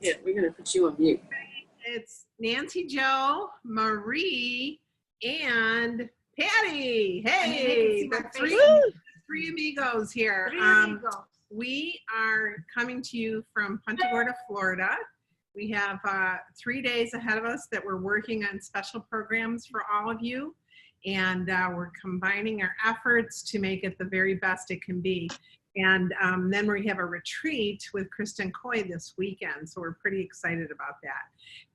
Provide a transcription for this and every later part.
Yeah, we're going to put you on mute. It's Nancy, Joe, Marie, and Patty. Hey, the three amigos here. We are coming to you from Punta Gorda, Florida. We have 3 days ahead of us that we're working on special programs for all of you. And we're combining our efforts to make it the very best it can be. And then we have a retreat with Kristen Coy this weekend. So we're pretty excited about that.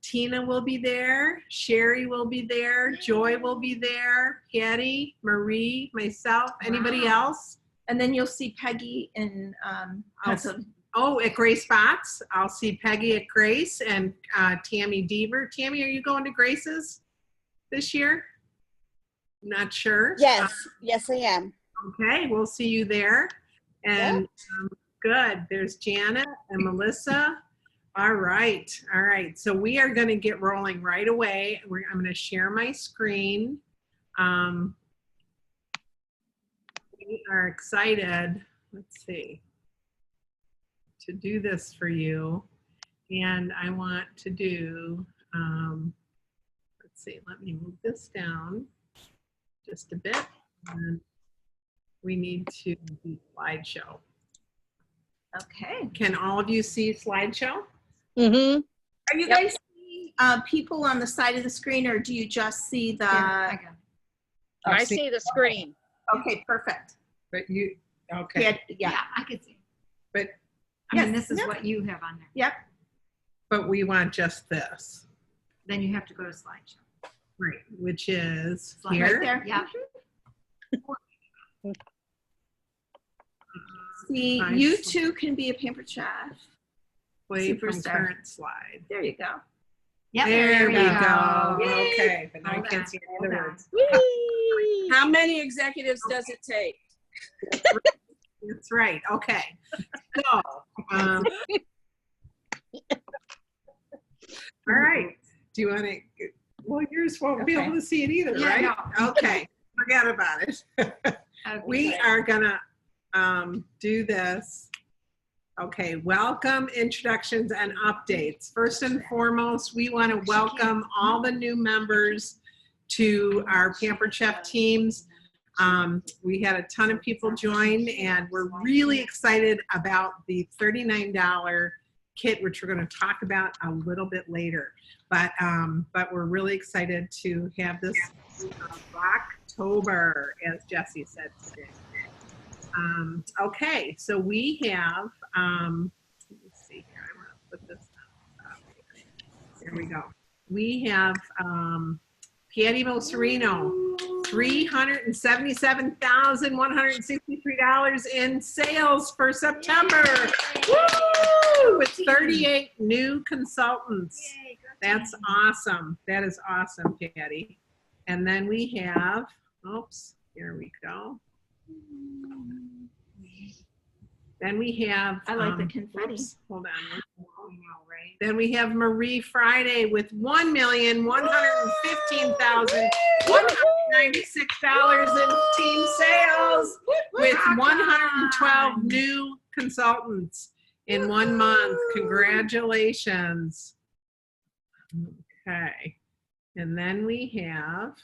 Tina will be there. Sherry will be there. Joy will be there. Patty, Marie, myself, anybody else? And then you'll see Peggy in at Grace Fox. I'll see Peggy at Grace and Tammy Deaver. Tammy, are you going to Grace's this year? Not sure. Yes, yes I am. Okay, we'll see you there. And good, there's Janet and Melissa. All right. So we are going to get rolling right away. I'm going to share my screen. We are excited, let's see, to do this for you. And I want to do, let's see, let me move this down just a bit. And we need to do slideshow. Okay. Can all of you see slideshow? Mm-hmm. Are you guys seeing people on the side of the screen, or do you just see the? I see the screen. Okay, perfect. But you, okay. Yeah, I could see. But I mean, this is what you have on there. Yep. But we want just this. Then you have to go to slideshow. Right, which is Slide here. Right there. Yeah. See, you too can be a pampered chef. Play from Superstar. current slide. There you go. Yep. There we go. Yay. Okay, but now I Hold can't on, see hold any of the on. words. How many executives does it take? That's right. Okay. So, all right. Do you want to? Well, yours won't be able to see it either, Yeah, right? no. Okay. Forget about it. We are gonna do this. Okay. Welcome, introductions, and updates. First and foremost, we want to welcome all the new members to our Pampered Chef teams. We had a ton of people join, and we're really excited about the $39 kit, which we're going to talk about a little bit later. But we're really excited to have this October, as Jesse said today. Okay, so we have, let me see here, I want to put this up. There we go. We have Patty Moserino, $377,163 in sales for September. Woo! With 38 new consultants. That's awesome. That is awesome, Patty. And then we have, oops, here we go. Then we have, I like the confetti. Oops, hold on. Then we have Marie Friday with $1,115,196 in team sales with 112 new consultants in 1 month. Congratulations. Okay. And then we have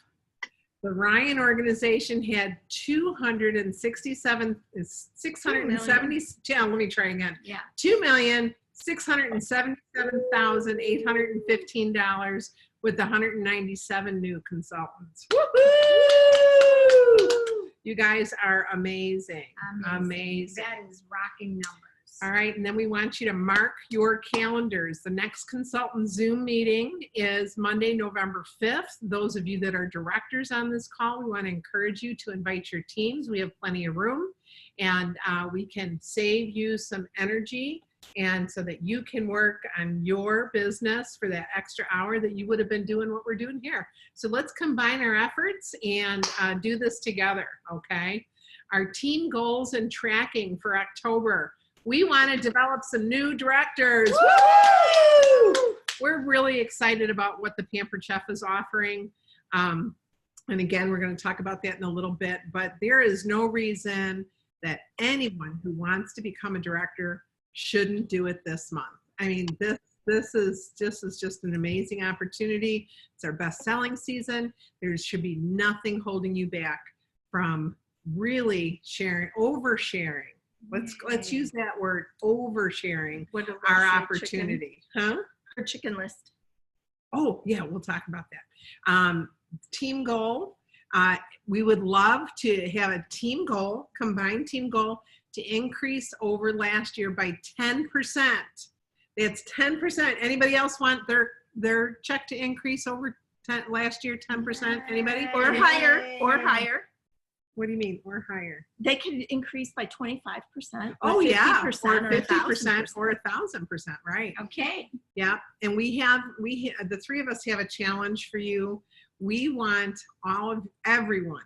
the Ryan organization had 2,677,815 with 197 new consultants. Woohoo! You guys are amazing. Amazing. That is rocking numbers. All right, and then we want you to mark your calendars. The next consultant Zoom meeting is Monday, November 5th. Those of you that are directors on this call, we want to encourage you to invite your teams. We have plenty of room, and we can save you some energy, and so that you can work on your business for that extra hour that you would have been doing what we're doing here. So let's combine our efforts and do this together, okay? Our team goals and tracking for October. We want to develop some new directors. Woo! We're really excited about what the Pampered Chef is offering. And again, we're going to talk about that in a little bit, but there is no reason that anyone who wants to become a director shouldn't do it this month. I mean, this This is just an amazing opportunity. It's our best selling season. There should be nothing holding you back from really oversharing. Let's use that word, oversharing our opportunity. Huh? Or chicken list. Oh yeah, we'll talk about that. Team goal. We would love to have a team goal, combined team goal, to increase over last year by 10%. That's 10%. Anybody else want their check to increase over last year, 10%? Anybody? Or higher, or higher. What do you mean, or higher? They could increase by 25%. Oh yeah, or 50%, 50% or 1,000%, right? Okay. Yeah, and we have the three of us have a challenge for you. We want everyone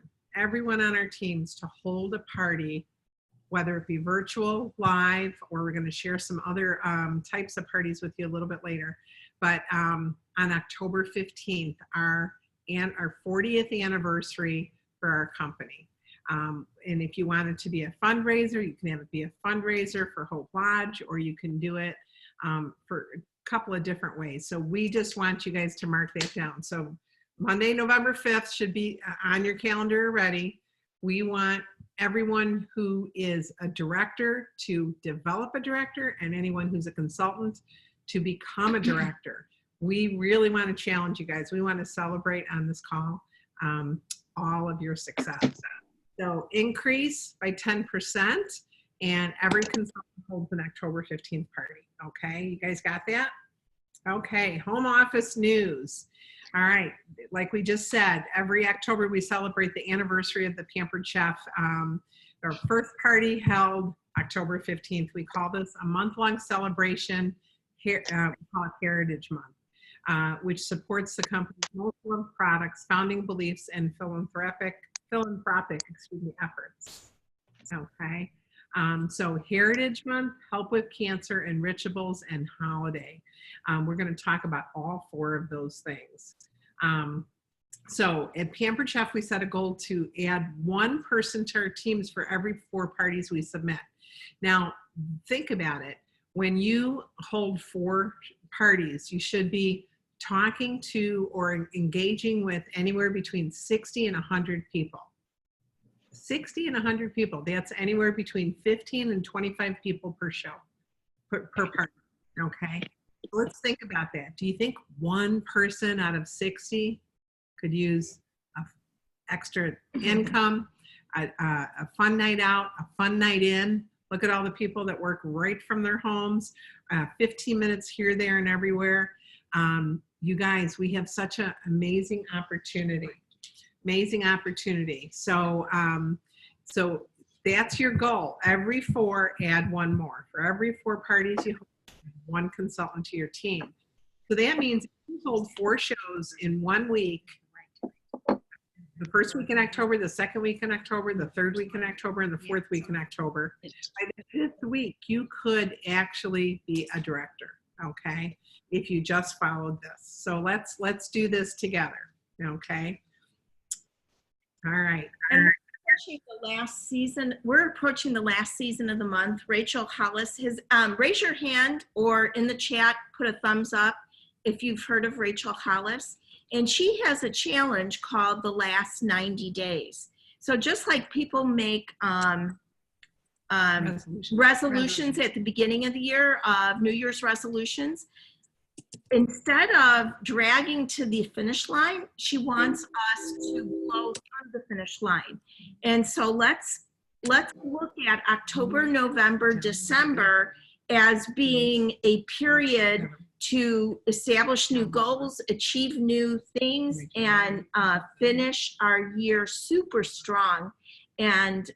on our teams to hold a party, whether it be virtual, live, or we're going to share some other types of parties with you a little bit later. But on October 15th, our 40th anniversary for our company. And if you want it to be a fundraiser, you can have it be a fundraiser for Hope Lodge, or you can do it for a couple of different ways. So we just want you guys to mark that down. So Monday, November 5th should be on your calendar already. We want everyone who is a director to develop a director, and anyone who's a consultant to become a director. We really want to challenge you guys. We want to celebrate on this call all of your success. So increase by 10%, and every consultant holds an October 15th party. Okay, you guys got that? Okay, home office news. All right, like we just said, every October we celebrate the anniversary of the Pampered Chef. Our first party held October 15th. We call this a month-long celebration. We call it Heritage Month, which supports the company's most loved products, founding beliefs, and philanthropic efforts. Okay, so Heritage Month, Help with Cancer, Enrichables, and Holiday. We're going to talk about all four of those things. So at Pampered Chef, we set a goal to add one person to our teams for every 4 parties we submit. Now, think about it. When you hold 4 parties, you should be talking to or engaging with anywhere between 60 and 100 people. 60 and 100 people. That's anywhere between 15 and 25 people per show, per party. Okay. Let's think about that. Do you think one person out of 60 could use extra income, a fun night out, a fun night in? Look at all the people that work right from their homes, 15 minutes here, there, and everywhere. You guys, we have such an amazing opportunity. Amazing opportunity. So, so that's your goal. Every 4, add one more. For every 4 parties, you hold one consultant to your team. So that means if you hold 4 shows in 1 week, the first week in October, the second week in October, the third week in October, and the 4th week in October, by the 5th week, you could actually be a director, okay, if you just followed this. So let's do this together, okay? All right. The last season, we're approaching the last season of the month. Rachel Hollis has raise your hand or in the chat put a thumbs up if you've heard of Rachel Hollis, and she has a challenge called the last 90 days. So just like people make resolutions at the beginning of the year, New Year's resolutions, instead of dragging to the finish line, she wants us to blow through the finish line. And so let's look at October, November, December as being a period to establish new goals, achieve new things, and finish our year super strong. And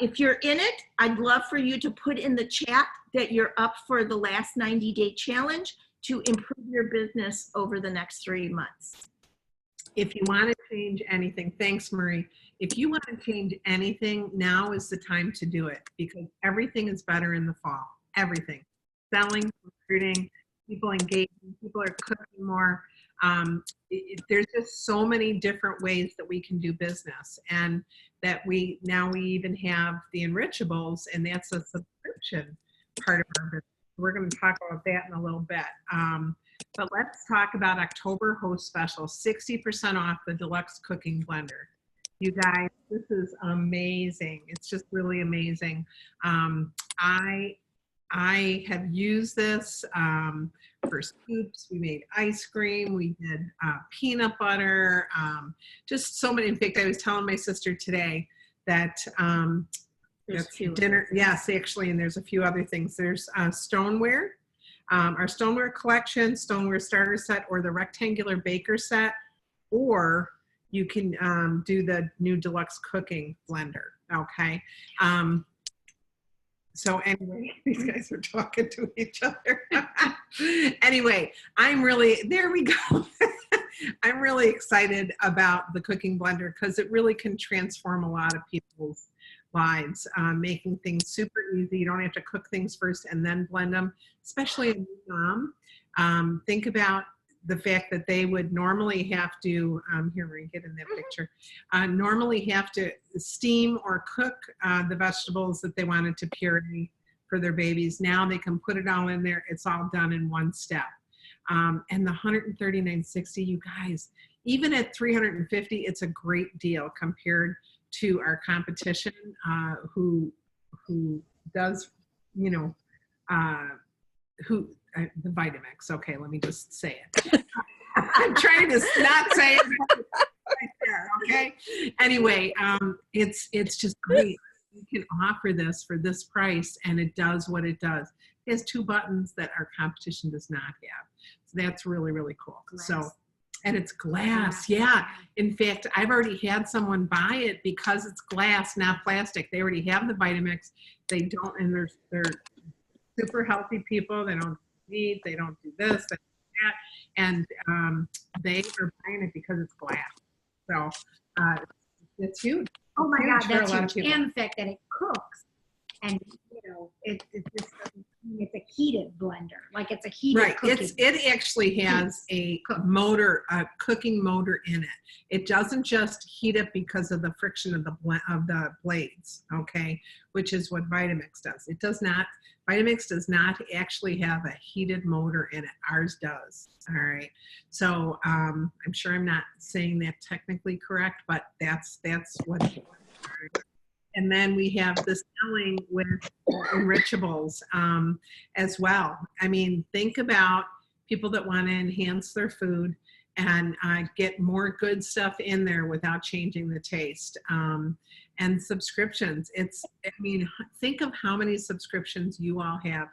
if you're in it, I'd love for you to put in the chat that you're up for the last 90-day challenge to improve your business over the next 3 months. If you want to change anything, thanks, Marie. If you want to change anything, now is the time to do it, because everything is better in the fall. Everything. Selling, recruiting, people engaging, people are cooking more. There's just so many different ways that we can do business, and that we even have the Enrichables, and that's a subscription part of our business. We're going to talk about that in a little bit. But let's talk about October host special, 60% off the deluxe cooking blender. You guys, this is amazing. It's just really amazing. I have used this for scoops. We made ice cream. We did peanut butter. Just so many. In fact, I was telling my sister today that There's two. dinner. Yes, actually, and there's a few other things. There's stoneware, our stoneware collection, stoneware starter set, or the rectangular baker set, or you can do the new deluxe cooking blender. Okay. So anyway, these guys are talking to each other. Anyway, there we go. I'm really excited about the cooking blender because it really can transform a lot of people's lives, making things super easy. You don't have to cook things first and then blend them, especially a new mom. Think about the fact that they would normally have to, here we get in that picture, normally have to steam or cook the vegetables that they wanted to puree for their babies. Now they can put it all in there. It's all done in one step. And the $139.60, you guys, even at $350, it's a great deal compared to our competition, who does, you know, the Vitamix. Okay, let me just say it. I'm trying to not say it right there, okay? Anyway, it's just great. You can offer this for this price, and it does what it does. It has 2 buttons that our competition does not have. So that's really, really cool. Glass. So, and it's glass, yeah. In fact, I've already had someone buy it because it's glass, not plastic. They already have the Vitamix. They don't, and they're super healthy people. They don't eat, they don't do this, they do that, and they are buying it because it's glass. So it's huge. Oh my God, Huge for a that's lot of huge. people. And the fact that it cooks, and you know, it just doesn't mean it's a heated blender, like it's a heated Right. cooking. It actually has a motor, a cooking motor in it. It doesn't just heat it because of the friction of the blades, okay, which is what Vitamix does. It does not. Vitamix does not actually have a heated motor in it. Ours does. All right. So I'm sure I'm not saying that technically correct, but that's what it is. And then we have the selling with enrichables as well. I mean, think about people that want to enhance their food and get more good stuff in there without changing the taste. And subscriptions. I mean, think of how many subscriptions you all have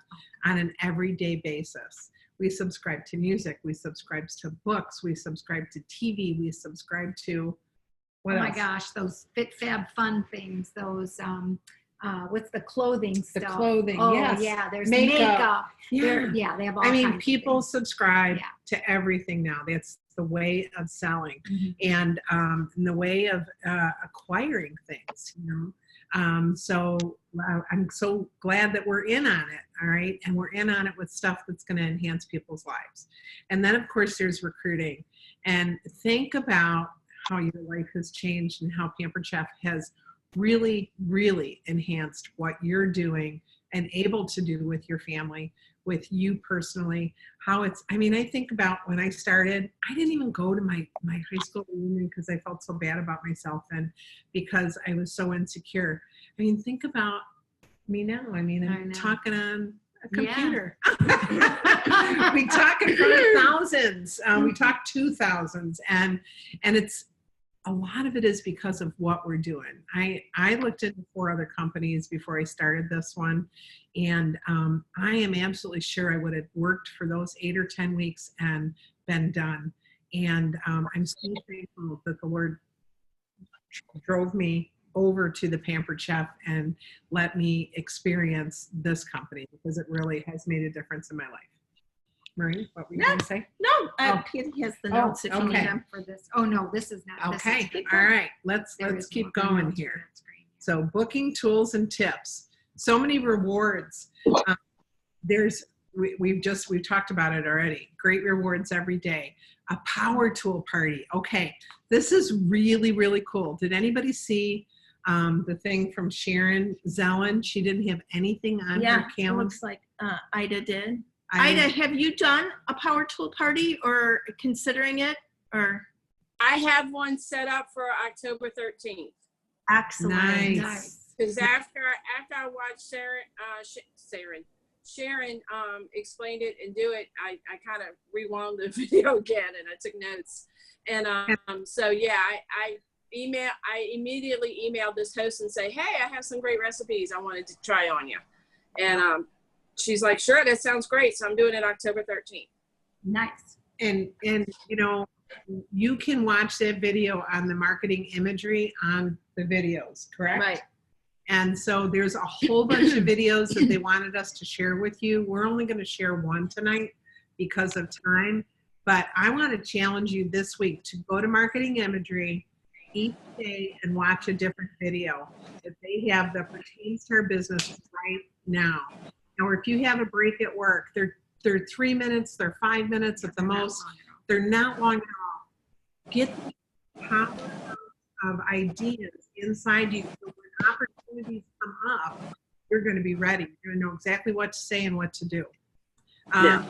on an everyday basis. We subscribe to music. We subscribe to books. We subscribe to TV. We subscribe to what Oh my else? gosh, those Fit Fab Fun things, those what's the clothing The stuff? clothing, Oh yes. yeah, there's Makeup. makeup. Yeah. They have all I mean, kinds of people things. subscribe Yeah. to everything now. That's the way of selling Mhm. and the way of acquiring things, you know. So I'm so glad that we're in on it, all right? And we're in on it with stuff that's going to enhance people's lives. And then, of course, there's recruiting. And think about how your life has changed and how Pampered Chef has really, really enhanced what you're doing and able to do with your family, with you personally, how it's, I mean, I think about when I started, I didn't even go to my high school reunion because I felt so bad about myself and because I was so insecure. I mean, think about me now. I mean, I I'm know. talking on a Yeah. computer. We talk in front of thousands. We talk to thousands, and it's, a lot of it is because of what we're doing. I looked into 4 other companies before I started this one, and I am absolutely sure I would have worked for those 8 or 10 weeks and been done. And I'm so thankful that the Lord drove me over to the Pampered Chef and let me experience this company because it really has made a difference in my life. Marie, what were you going to say? No, Peter has the notes if you need okay. them. For this. Oh no, this is not. this is- Okay, keep all going. right, let's there is keep more going notes here. on that screen. So booking tools and tips. So many rewards. We've talked about it already. Great rewards every day. A power tool party. Okay, this is really, really cool. Did anybody see the thing from Sharon Zellen. She didn't have anything on Yeah, her it calendar. looks like Ida did. Ida, have you done a power tool party or considering it? Or I have one set up for October 13th. excellent. Nice. Because after I watched Sharon explained it and do it, I kind of rewound the video again and I took notes. And so yeah, I immediately emailed this host and say, hey, I have some great recipes I wanted to try on you. And she's like, sure, that sounds great. So I'm doing it October 13th. Nice. And you know, you can watch that video on the marketing imagery on the videos, correct? Right. And so there's a whole bunch of videos that they wanted us to share with you. We're only going to share one tonight because of time, but I want to challenge you this week to go to marketing imagery each day and watch a different video if they have that pertains to our business right now. Or if you have a break at work, they're 3 minutes, they're 5 minutes at the most. They're not long at all. Get the power of ideas inside you so when opportunities come up, you're going to be ready. You're going to know exactly what to say and what to do. Talk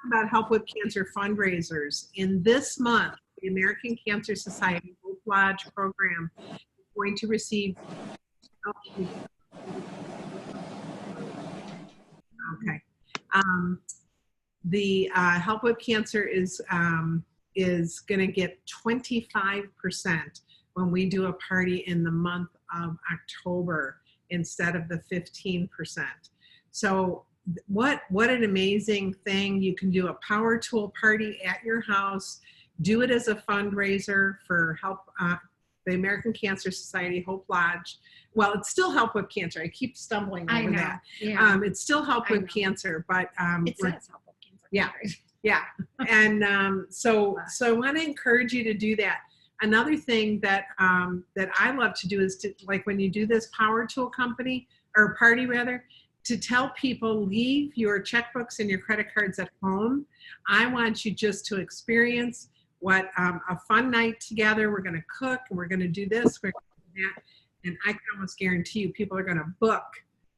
about Help with Cancer fundraisers. In this month, the American Cancer Society Hope Lodge program is going to receive. Okay. The Help with Cancer is going to get 25% when we do a party in the month of October instead of the 15%. So what an amazing thing. You can do a power tool party at your house, do it as a fundraiser for help, the American Cancer Society Hope Lodge. Well, it's still Help with Cancer. I keep stumbling over that. Yeah. It's still Help with Cancer, but It says Help with Cancer. Yeah. Yeah. And so I want to encourage you to do that. Another thing that that I love to do is to, like, when you do this power tool company or party rather, to tell people, leave your checkbooks and your credit cards at home. I want you just to experience what a fun night together. We're going to cook and we're going to do this, we're going to do that. And I can almost guarantee you people are going to book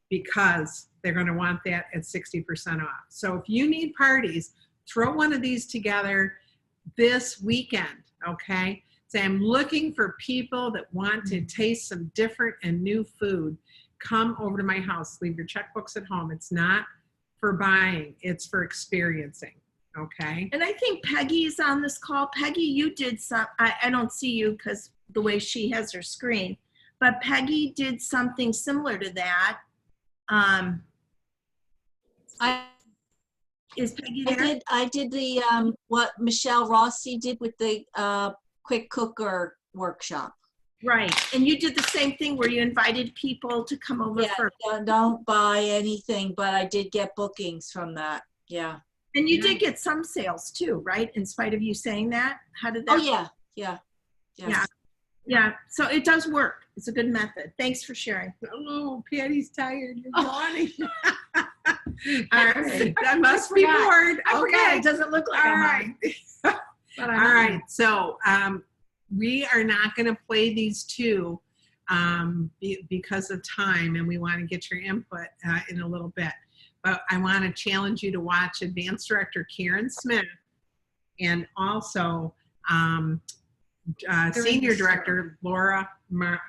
because they're going to want that at 60% off. So if you need parties, throw one of these together this weekend, okay? Say, I'm looking for people that want to taste some different and new food. Come over to my house. Leave your checkbooks at home. It's not for buying. It's for experiencing, okay? And I think Peggy's on this call. Peggy, you did some, I don't see you because the way she has her screen, but Peggy did something similar to that. Is Peggy there? I did the what Michelle Rossi did with the quick cooker workshop. Right. And you did the same thing where you invited people to come over for. Don't buy anything, but I did get bookings from that. Yeah. And you did get some sales too, right? In spite of you saying that? How did that? Oh yeah. Yes. Yeah. Yeah. So it does work. It's a good method. Thanks for sharing. Oh, Patty's tired. You're yawning. All right. That must be bored. I forgot. It doesn't look like All I'm right. But All right. So we are not going to play these two because of time, and we want to get your input in a little bit. But I want to challenge you to watch Advanced Director Karen Smith and also Senior Director Laura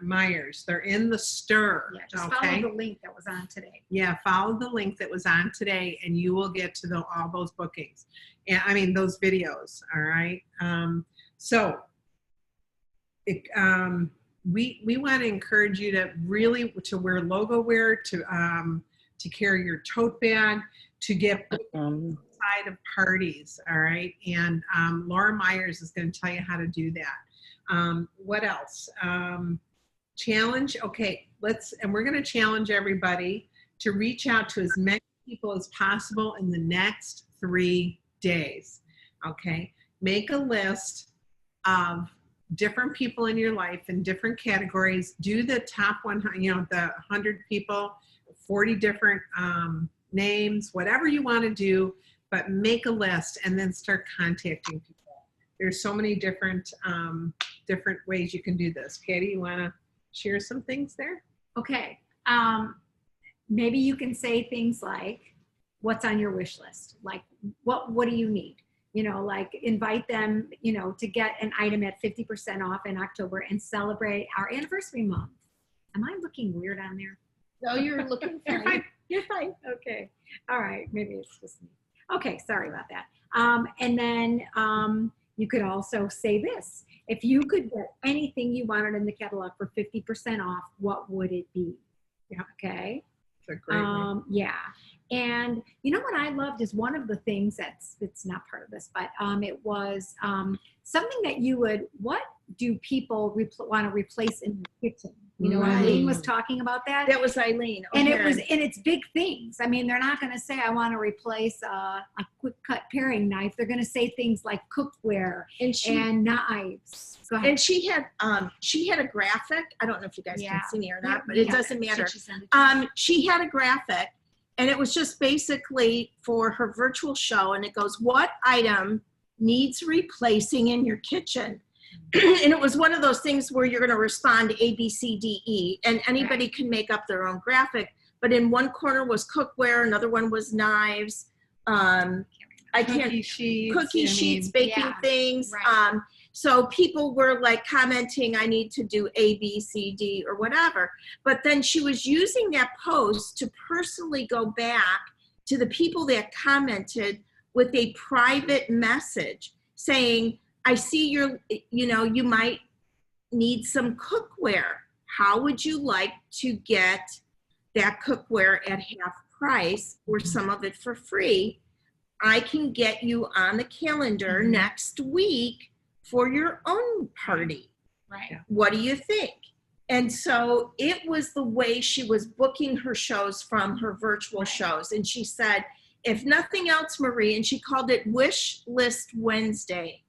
Myers. They're in the stir. Yeah, just okay? follow the link that was on today. Yeah, follow the link that was on today, and you will get to all those bookings. And I mean those videos. All right. We want to encourage you to really wear logo wear, to carry your tote bag, to get inside of parties. All right. And Laura Myers is going to tell you how to do that. What else? Challenge. Okay, we're going to challenge everybody to reach out to as many people as possible in the next 3 days. Okay, make a list of different people in your life in different categories. Do the top 100, the 100 people, 40 different names, whatever you want to do, but make a list and then start contacting people. There's so many different ways you can do this. Patty, you want to share some things there? Okay. Maybe you can say things like, what's on your wish list? Like, what do you need? You know, like invite them, you know, to get an item at 50% off in October and celebrate our anniversary month. Am I looking weird on there? No, you're looking You're fine. fine. You're fine. Okay. All right. Maybe it's just me. Okay. Sorry about that. And then you could also say this. If you could get anything you wanted in the catalog for 50% off, what would it be? Yeah. Okay. It's a great way. Yeah. And you know what I loved is one of the things it's not part of this, but it was something that you would, what do people want to replace in the kitchen? You know, Right. Eileen was talking about that. That was Eileen. And O'Hara. it's big things. I mean, they're not going to say, I want to replace a quick cut paring knife. They're going to say things like cookware and knives. Go ahead. And she had a graphic. I don't know if you guys Yeah. can see me or not, but Yeah. it doesn't matter. Should she send it to you? She had a graphic, and it was just basically for her virtual show, and it goes, what item needs replacing in your kitchen? And it was one of those things where you're going to respond A, B, C, D, E, and anybody can make up their own graphic. But in one corner was cookware, another one was knives. Cookie sheets, baking Yeah. things. Right. So people were like commenting, I need to do A, B, C, D, or whatever. But then she was using that post to personally go back to the people that commented with a private message saying, I see you might need some cookware. How would you like to get that cookware at half price or some of it for free? I can get you on the calendar next week for your own party. Right. Yeah. What do you think? And so it was the way she was booking her shows from her virtual shows. And she said, if nothing else, Marie, and she called it Wish List Wednesday.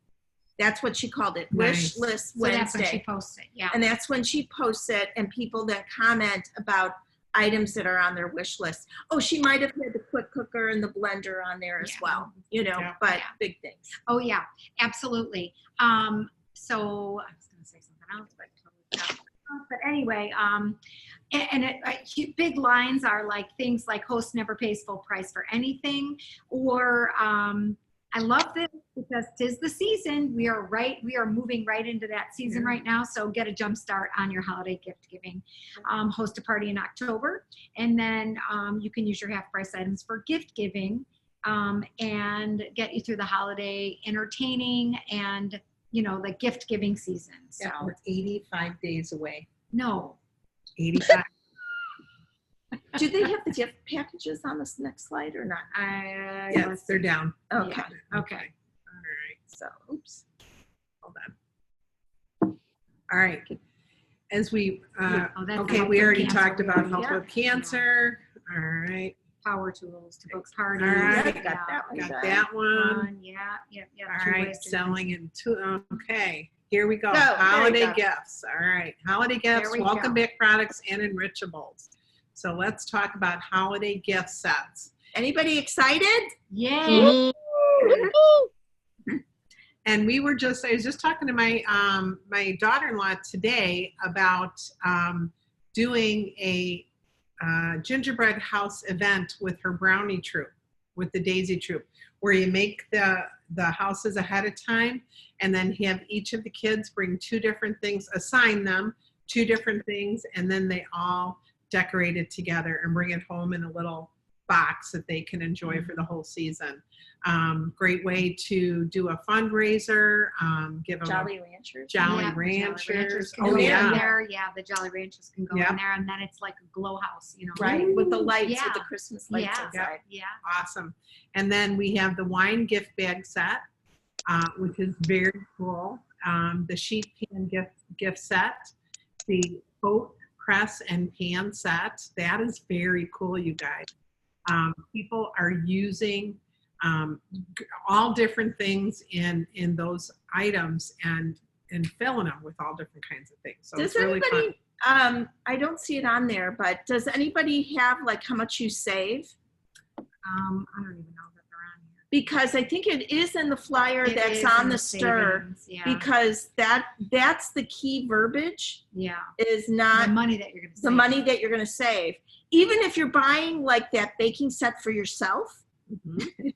That's what she called it, Nice. Wish List So that's when she Wednesday. posts it. Yeah. And that's when she posts it, and people then comment about items that are on their wish list. Oh, she might have had the quick cooker and the blender on there as Yeah. well, Yeah. but Yeah. big things. Oh yeah, absolutely. So I was going to say something else, but totally forgot. But anyway, big lines are like things like host never pays full price for anything, or I love this because 'tis the season. We are moving right into that season right now. So get a jump start on your holiday gift giving. Host a party in October, and then you can use your half price items for gift giving, and get you through the holiday entertaining and the gift giving season. So Yeah, we're 85 days away. no. 85. Do they have the gift packages on this next slide or not? Yes, they're down. Okay. Okay. All right. So, oops. Hold on. All right. As we, Oh, that's okay, Help we with already Cancer. talked about help Yeah. with cancer. All right. Power tools to book parties. All right. Got that one Got done. that one. Fun. Yeah. All 2 right. ways to Selling in two. Okay. Here we go. Go. There we Holiday go. gifts. All right. Holiday gifts, we welcome go. back products, and enrichables. So let's talk about holiday gift sets. Anybody excited? Yay. And I was just talking to my my daughter-in-law today about doing a gingerbread house event with her brownie troop, with the Daisy troop, where you make the houses ahead of time and then have each of the kids bring 2 different things, assign them 2 different things, and then they all decorate it together and bring it home in a little box that they can enjoy for the whole season. Great way to do a fundraiser, give them Jolly Ranchers. Jolly Yeah, the Ranchers. can Oh go in yeah. there. Yeah, the Jolly Ranchers can go Yep. in there, and then it's like a glow house, Right, with the lights, Yeah. with the Christmas lights Yeah. inside. Yeah. Awesome. And then we have the wine gift bag set, which is very cool. The sheet pan gift set, the oat press and pan set. That is very cool, you guys. People are using all different things in those items and filling them with all different kinds of things. So Does it's really fun. anybody, I don't see it on there, but does anybody have like how much you save? I don't even know that they're on here. because I think it is in the flyer It that's is on in the stir, savings, yeah, because that's the key verbiage, yeah. is The not money that you're gonna the save. money that you're going to save. Even if you're buying like that baking set for yourself,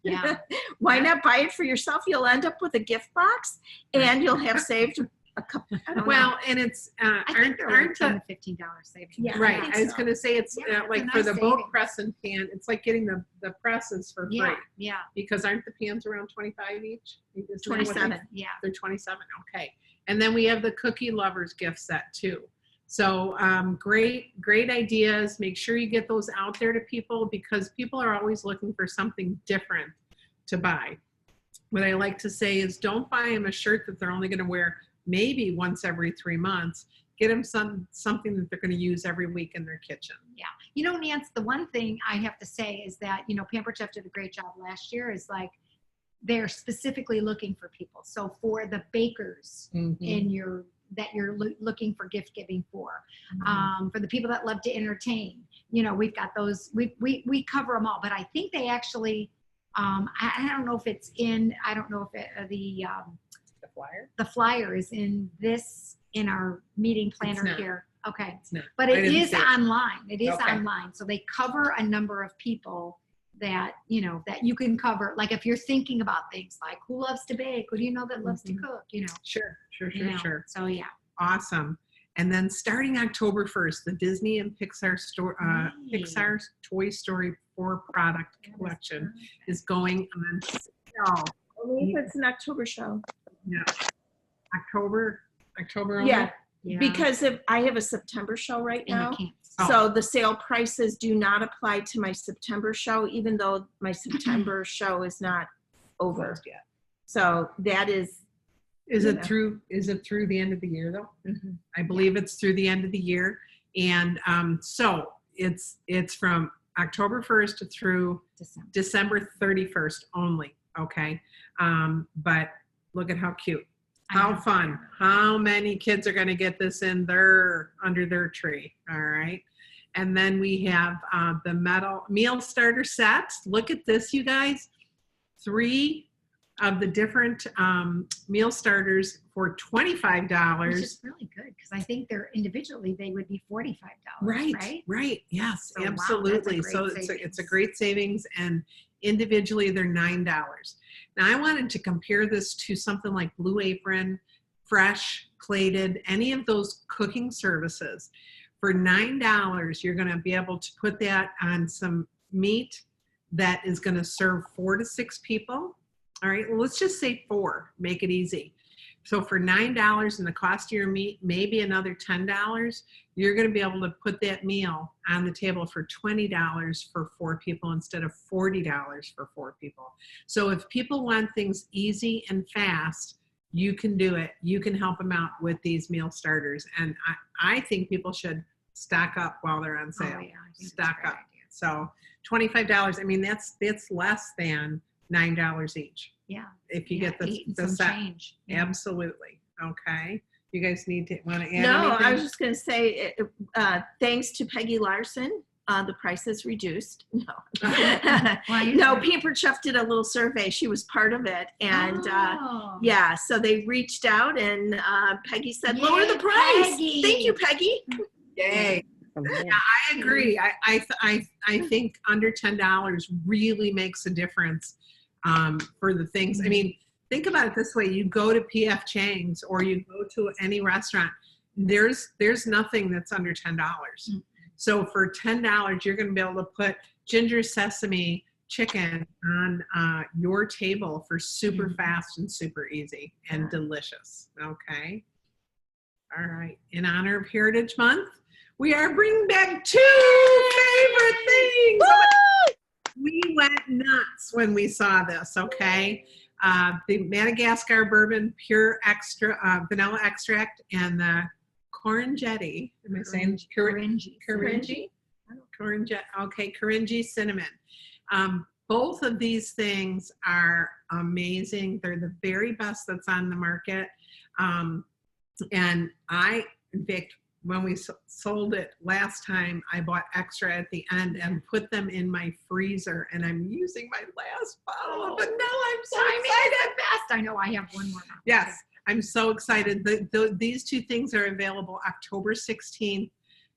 Yeah. why Yeah. not buy it for yourself? You'll end up with a gift box, and you'll have saved a couple. I don't know. Well, and it's, I think they're like $10 to $15 savings. Yeah, I right, think I was so. gonna say, it's Yeah, it's a like for nice the boat savings. press and pan, it's like getting the presses for free. Yeah, yeah, Because aren't the pans around 25 each? Isn't that what they- 27. yeah. They're 27, okay. And then we have the cookie lovers gift set too. So great ideas. Make sure you get those out there to people, because people are always looking for something different to buy. What I like to say is, don't buy them a shirt that they're only going to wear maybe once every 3 months. Get them something that they're going to use every week in their kitchen. Yeah. You know, Nance, the one thing I have to say is that, you know, Pampered Chef did a great job last year, is like, they're specifically looking for people. So for the bakers in your, that you're looking for gift giving for the people that love to entertain, you know, we've got those, we cover them all, but I think they actually, I don't know if it's in, I don't know if it, the flyer? The flyer is in our meeting planner not. here. Okay. It's not. But I it didn't is see it. online. It is Okay. online. So they cover a number of people that, you know, that you can cover. Like if you're thinking about things like who loves to bake, who do you know that loves to cook, you know. Sure. You know. Sure. So yeah. Awesome. And then starting October 1st, the Disney and Pixar store, Pixar Toy Story 4 product collection is going on sale. Only if it's an October show. Yeah. October only? Yeah, Yeah. because if I have a September show right And now, you can't. Oh. so the sale prices do not apply to my September show, even though my September show is not over. Closed yet. So that is, Is Yeah. it through the end of the year though? Mhm. I believe it's through the end of the year. And so it's from October 1st through December 31st only. Okay. But look at how cute. How fun. How many kids are going to get this under their tree? All right. And then we have the meal starter set. Look at this, you guys. 3 of the different meal starters for $25. Which is really good because I think they're individually they would be $45. Right. Yes, So, wow, that's a absolutely. great So it's a savings. great savings, and individually they're $9. Now I wanted to compare this to something like Blue Apron, Fresh, Plated, any of those cooking services. For $9, you're going to be able to put that on some meat that is going to serve 4 to 6 people. All right, well, let's just say 4, make it easy. So for $9 and the cost of your meat, maybe another $10, you're going to be able to put that meal on the table for $20 for 4 people instead of $40 for 4 people. So if people want things easy and fast, you can do it. You can help them out with these meal starters. And I think people should stock up while they're on sale. Oh, yeah, I think that's a Stock great up. idea. So $25, I mean, that's less than $9 each. Yeah. If you Yeah, get the 8 and the some set. change. Yeah. Absolutely. Okay. You guys want to add no, anything? I was just going to say, thanks to Peggy Larson, the price is reduced. No, Well, you- no, Pampered Chef did a little survey. She was part of it. And Oh. yeah, so they reached out and Peggy said, lower Yay, the price. Peggy. Thank you, Peggy. Yay. Yeah, I agree. I think under $10 really makes a difference for the things. I mean, think about it this way. You go to P.F. Chang's or you go to any restaurant, there's nothing that's under $10. So for $10, you're going to be able to put ginger sesame chicken on your table for super fast and super easy and delicious. Okay. All right. In honor of Heritage Month, we are bringing back 2 favorite things. We went nuts when we saw this, okay? The Madagascar bourbon pure extra vanilla extract and the Coringetti. Am I saying Coringi. Coringi? Coringi cinnamon. Both of these things are amazing. They're the very best that's on the market. And in fact, when we sold it last time, I bought extra at the end and put them in my freezer, and I'm using my last bottle of vanilla. I'm so excited. Best. I know I have one more now. Yes, I'm so excited. These two things are available October 16th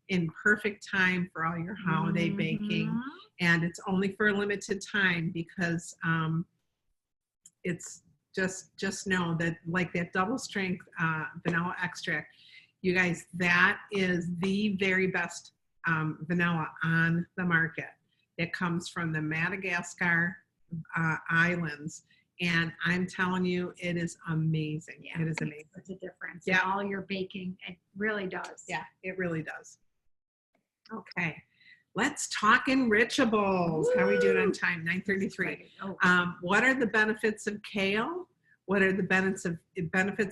in perfect time for all your holiday baking. And it's only for a limited time because it's just know that like that double strength vanilla extract, you guys, that is the very best vanilla on the market. It comes from the Madagascar islands. And I'm telling you, it is amazing. Yeah, it is amazing. It's a difference. Yeah. In all your baking, it really does. Yeah, it really does. Okay, let's talk enrichables. How are we doing on time? 9:33. Oh. What are the benefits of kale? What are the benefits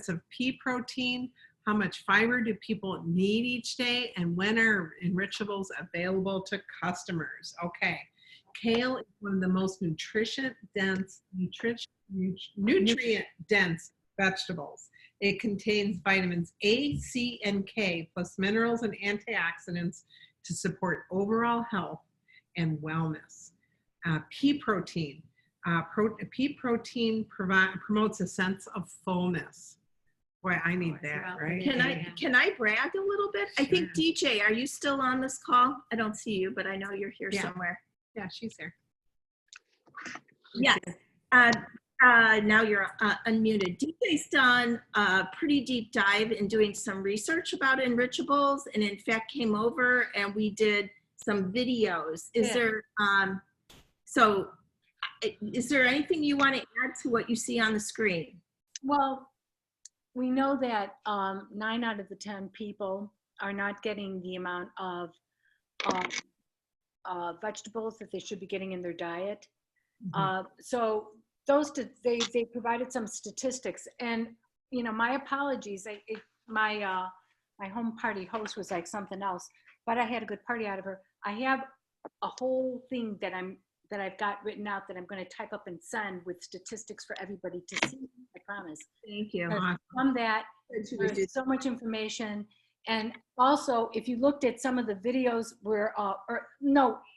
of pea protein? How much fiber do people need each day? And when are enrichables available to customers? Okay, kale is one of the most nutrient-dense vegetables. It contains vitamins A, C, and K, plus minerals and antioxidants to support overall health and wellness. Pea protein. Pea protein promotes a sense of fullness. Boy, I need that, right? Can I brag a little bit? I think DJ, are you still on this call? I don't see you, but I know you're here somewhere. Yeah, she's here. Yes. Now you're unmuted. DJ's done a pretty deep dive in doing some research about enrichables, and in fact came over and we did some videos. Is there is there anything you want to add to what you see on the screen? Well, we know that 9 out of the 10 people are not getting the amount of vegetables that they should be getting in their diet. So they provided some statistics, and my apologies. My home party host was like something else, but I had a good party out of her. I have a whole thing that I've got written out that I'm going to type up and send with statistics for everybody to see. I promise. Thank you. From that, there's so much information. And also, if you looked at some of the videos where,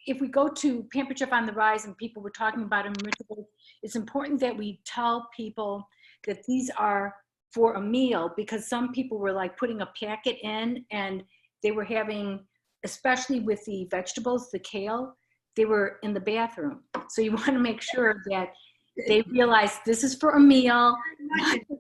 if we go to Pampered Chef on the Rise and people were talking about enrichables, it's important that we tell people that these are for a meal, because some people were like putting a packet in and they were having, especially with the vegetables, the kale, they were in the bathroom. So you want to make sure that they realize this is for a meal.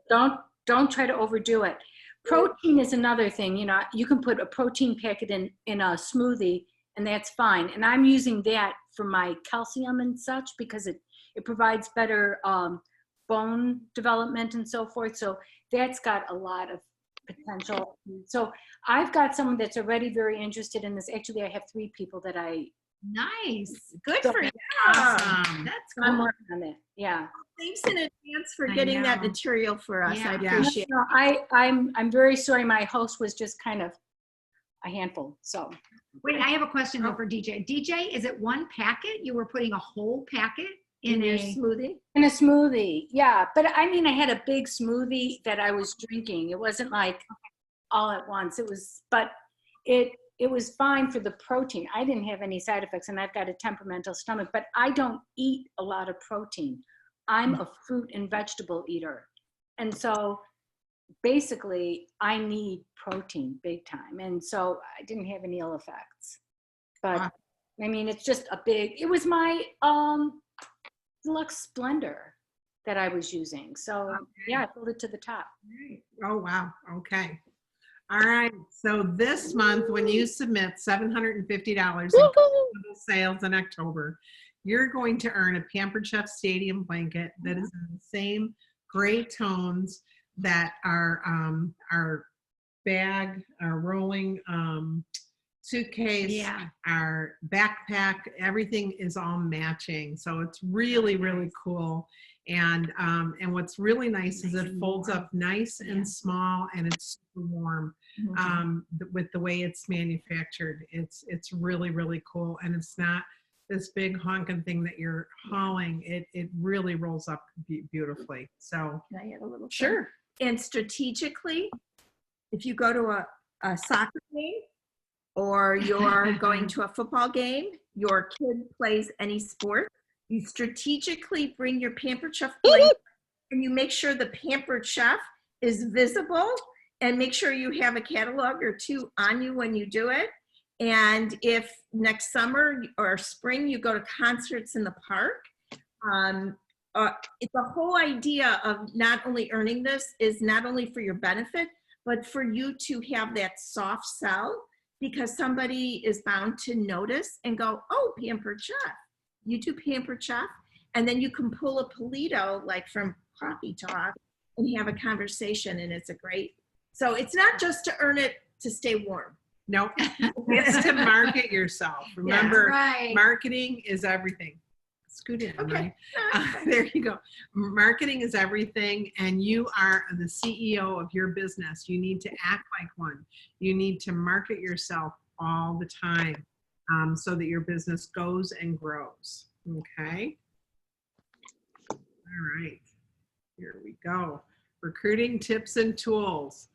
Don't try to overdo it. Protein is another thing. You can put a protein packet in a smoothie and that's fine. And I'm using that for my calcium and such because it provides better bone development and so forth. So that's got a lot of potential. So I've got someone that's already very interested in this. Actually, I have 3 people that Nice. Good So for you. Awesome. That's I'm cool. working on it. Yeah. Thanks in advance for I getting that know. material for us. I Yeah. appreciate it. No, I'm very sorry. My host was just kind of a handful. So Wait, I have a question though for DJ. DJ, is it one packet? You were putting a whole packet in your a smoothie? in a smoothie, yeah. But I mean, I had a big smoothie that I was drinking. It wasn't like all at once. It was fine for the protein. I didn't have any side effects, and I've got a temperamental stomach, but I don't eat a lot of protein. I'm a fruit and vegetable eater. And so basically I need protein big time. And so I didn't have any ill effects. But I mean, it's just it was my Deluxe Splendor that I was using. So yeah, I filled it to the top. Oh, wow. Okay. All right. So this month, when you submit $750 in sales in October, you're going to earn a Pampered Chef Stadium blanket that is in the same gray tones that our bag, our rolling suitcase, our backpack, everything is all matching. So it's really, really cool. And what's really nice is it folds up nice and small, and it's super warm. With the way it's manufactured, it's really, really cool. And it's not this big honking thing that you're hauling. It really rolls up beautifully. So Can I add a little? sure. And strategically, if you go to a soccer game, or you're going to a football game, your kid plays any sport, you strategically bring your Pampered Chef blanket and you make sure the Pampered Chef is visible, and make sure you have a catalog or two on you when you do it. And if next summer or spring you go to concerts in the park, it's the whole idea of not only earning this is not only for your benefit, but for you to have that soft sell, because somebody is bound to notice and go, oh, Pampered Chef. You do Pampered Chef, and then you can pull a Polito like from Coffee Talk and have a conversation, and it's a great. So it's not just to earn it to stay warm. No, it's to market yourself. Remember, right. marketing is everything. Scoot in, Okay. right? There you go. Marketing is everything, and you are the CEO of your business. You need to act like one. You need to market yourself all the time, so that your business goes and grows. Okay. All right. Here we go. Recruiting tips and tools.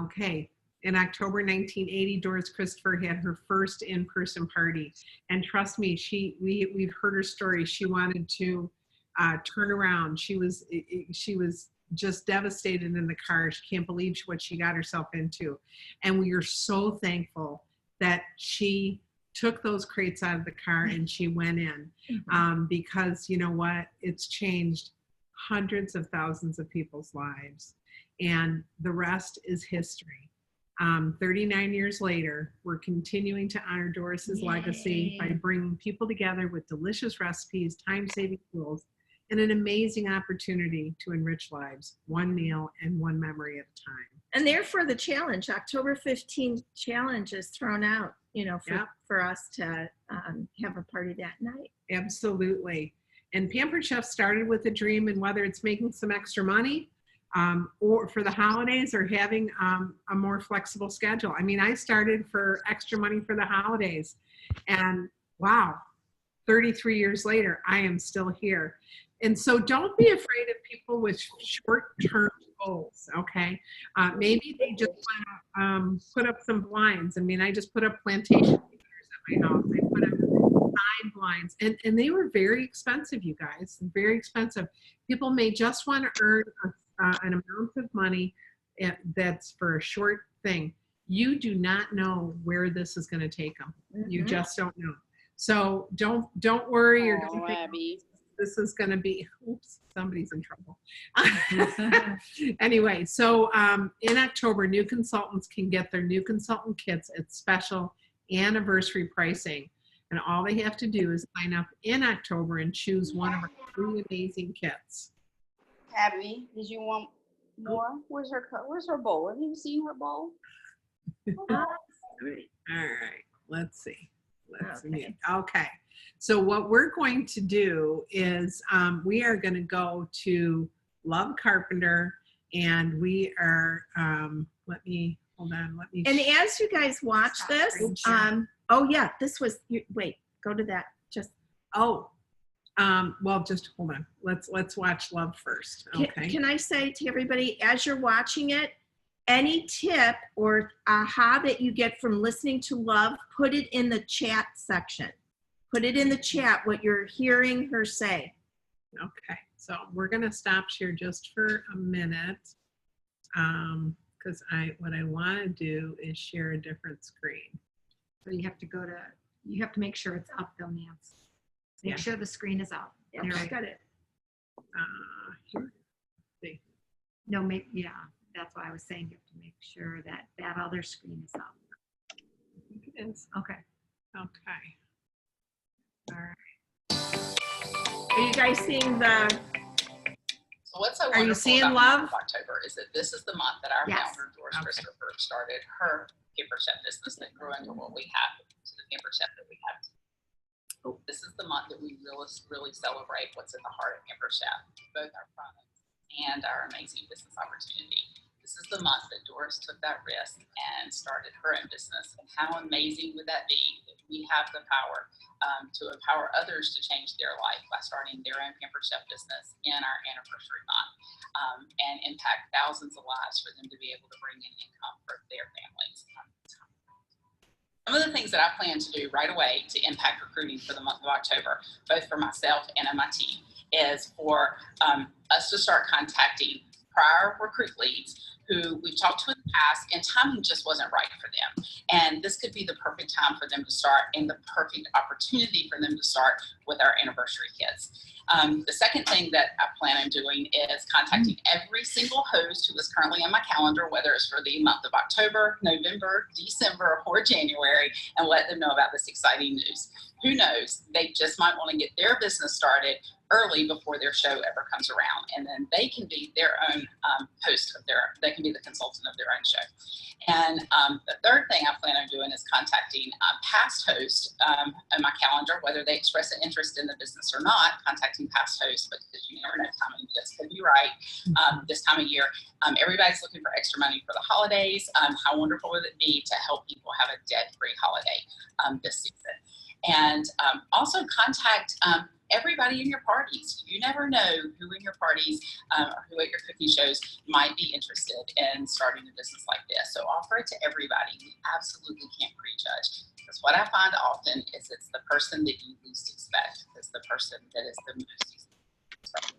Okay. In October 1980, Doris Christopher had her first in-person party. And trust me, we've heard her story. She wanted to turn around. She was just devastated in the car. She can't believe what she got herself into. And we are so thankful that she took those crates out of the car and she went in, because you know what? It's changed hundreds of thousands of people's lives. And the rest is history. 39 years later, we're continuing to honor Doris's legacy by bringing people together with delicious recipes, time-saving tools, and an amazing opportunity to enrich lives, one meal and one memory at a time. And therefore the challenge, October 15th challenge is thrown out, for us to have a party that night. Absolutely. And Pampered Chef started with a dream, and whether it's making some extra money, or for the holidays, or having a more flexible schedule. I mean, I started for extra money for the holidays, and wow, 33 years later, I am still here. And so don't be afraid of people with short-term goals, okay? Maybe they just want to put up some blinds. I mean, I just put up plantation at my house. I put up 9 blinds, and they were very expensive, you guys, very expensive. People may just want to earn an amount of money that's for a short thing. You do not know where this is going to take them. You just don't know. So don't worry. Or don't think this is going to be, oops, somebody's in trouble. Anyway, so in October, new consultants can get their new consultant kits at special anniversary pricing. And all they have to do is sign up in October and choose one of our 3 amazing kits. Abby, did you want more? Where's her bowl? Have you seen her bowl? All right, let's see. Okay. So what we're going to do is we are going to go to Love Carpenter, and we are, let me. And as you guys watch this, oh yeah, this was, wait, go to that. Well, just hold on. Let's watch Love first. Okay. Can I say to everybody, as you're watching it, any tip or aha that you get from listening to Love, put it in the chat section. Put it in the chat, what you're hearing her say. Okay. So we're going to stop here just for a minute. Because what I want to do is share a different screen. So you have to make sure it's up though, Nance. Make sure the screen is up. Yeah, I got it. Here. See. No, that's why I was saying you have to make sure that that other screen is up. I think it is. Okay. Okay. All right. Are you guys seeing the? So what's so Are you wonderful seeing about Love? the month of October is that this is the month that our Yes. founder, Doris Christopher, started her Pampered Chef business that grew into what we have, to the Pampered Chef that we have. This is the month that we really celebrate what's at the heart of Pampered Chef, both our products and our amazing business opportunity. This is the month that Doris took that risk and started her own business. And how amazing would that be if we have the power to empower others to change their life by starting their own Pampered Chef business in our anniversary month, and impact thousands of lives for them to be able to bring in income for their families. Some of the things that I plan to do right away to impact recruiting for the month of October, both for myself and my team, is for us to start contacting prior recruit leads who we've talked to in the past and timing just wasn't right for them. And this could be the perfect time for them to start and the perfect opportunity for them to start with our anniversary kits. The second thing that I plan on doing is contacting every single host who is currently on my calendar, whether it's for the month of October, November, December, or January, and let them know about this exciting news. Who knows, they just might want to get their business started early before their show ever comes around, and then they can be their own host of they can be the consultant of their own show. And the third thing I plan on doing is contacting past hosts on my calendar, whether they express an interest in the business or not, contacting past hosts, because you never know, timing just could be right this time of year. Everybody's looking for extra money for the holidays. How wonderful would it be to help people have a debt-free holiday this season? And also contact everybody in your parties. You never know who in your parties or who at your cooking shows might be interested in starting a business like this. So offer it to everybody. We absolutely can't prejudge. Because what I find often is it's the person that you least expect is the person that is the most expected.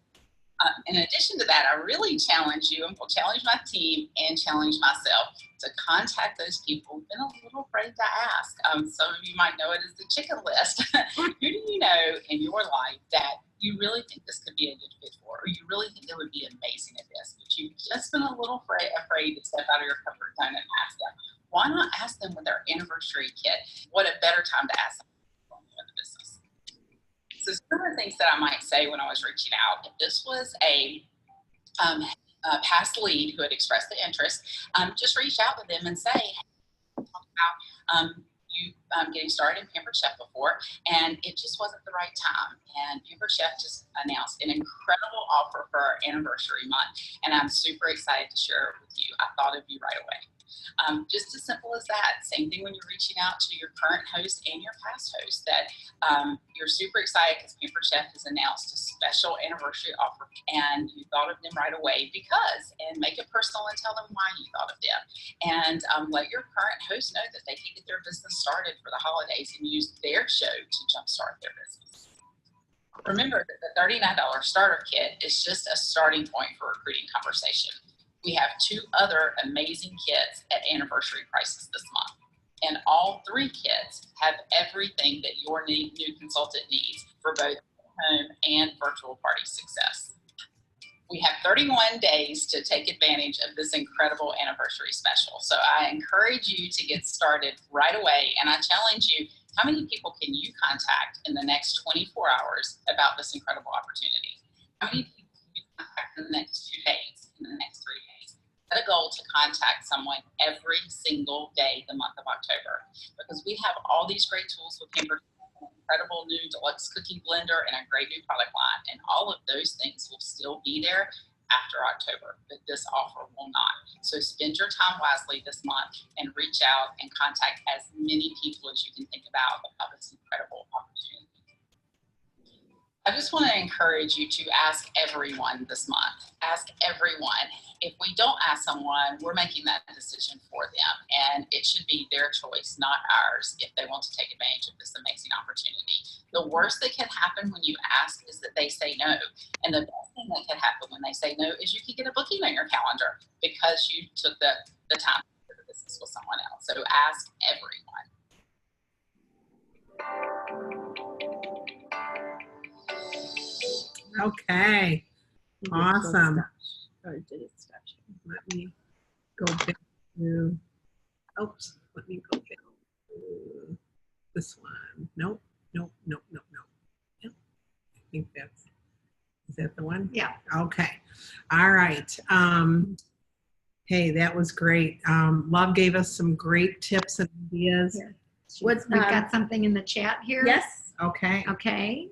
In addition to that, I really challenge you, and will challenge my team and challenge myself to contact those people who've been a little afraid to ask. Some of you might know it as the chicken list. Who do you know in your life that you really think this could be a good fit for, or you really think they would be amazing at this, but you've just been a little afraid to step out of your comfort zone and ask them? Why not ask them with their anniversary kit? What a better time to ask them in the business. So some of the things that I might say when I was reaching out, if this was a past lead who had expressed the interest, just reach out to them and say, hey, talk about you getting started in Pampered Chef before, and it just wasn't the right time. And Pampered Chef just announced an incredible offer for our anniversary month, and I'm super excited to share it with you. I thought of you right away. Just as simple as that. Same thing when you're reaching out to your current host and your past host, that you're super excited because Pampered Chef has announced a special anniversary offer and you thought of them right away because, and make it personal and tell them why you thought of them. And let your current host know that they can get their business started for the holidays and use their show to jumpstart their business. Remember that the $39 starter kit is just a starting point for recruiting conversation. We have 2 other amazing kits at anniversary prices this month. And all 3 kits have everything that your new consultant needs for both home and virtual party success. We have 31 days to take advantage of this incredible anniversary special. So I encourage you to get started right away. And I challenge you, how many people can you contact in the next 24 hours about this incredible opportunity? How many people can you contact in the next 2 days, in the next 3 days? Set a goal to contact someone every single day the month of October, because we have all these great tools with Pampered, an incredible new deluxe cooking blender, and a great new product line, and all of those things will still be there after October, but this offer will not. So spend your time wisely this month and reach out and contact as many people as you can think about this incredible opportunity. I just want to encourage you to ask everyone this month. Ask everyone. If we don't ask someone, we're making that decision for them. And it should be their choice, not ours, if they want to take advantage of this amazing opportunity. The worst that can happen when you ask is that they say no. And the best thing that can happen when they say no is you can get a booking on your calendar because you took the time to do the business with someone else. So ask everyone. Okay, awesome. Or did it stop? Let me go back to, oops, let me go back to this one. Nope. Yep, I think is that the one? Yeah. Okay, all right. Hey, that was great. Love gave us some great tips and ideas. Yeah. We've got something in the chat here. Yes. Okay. Okay.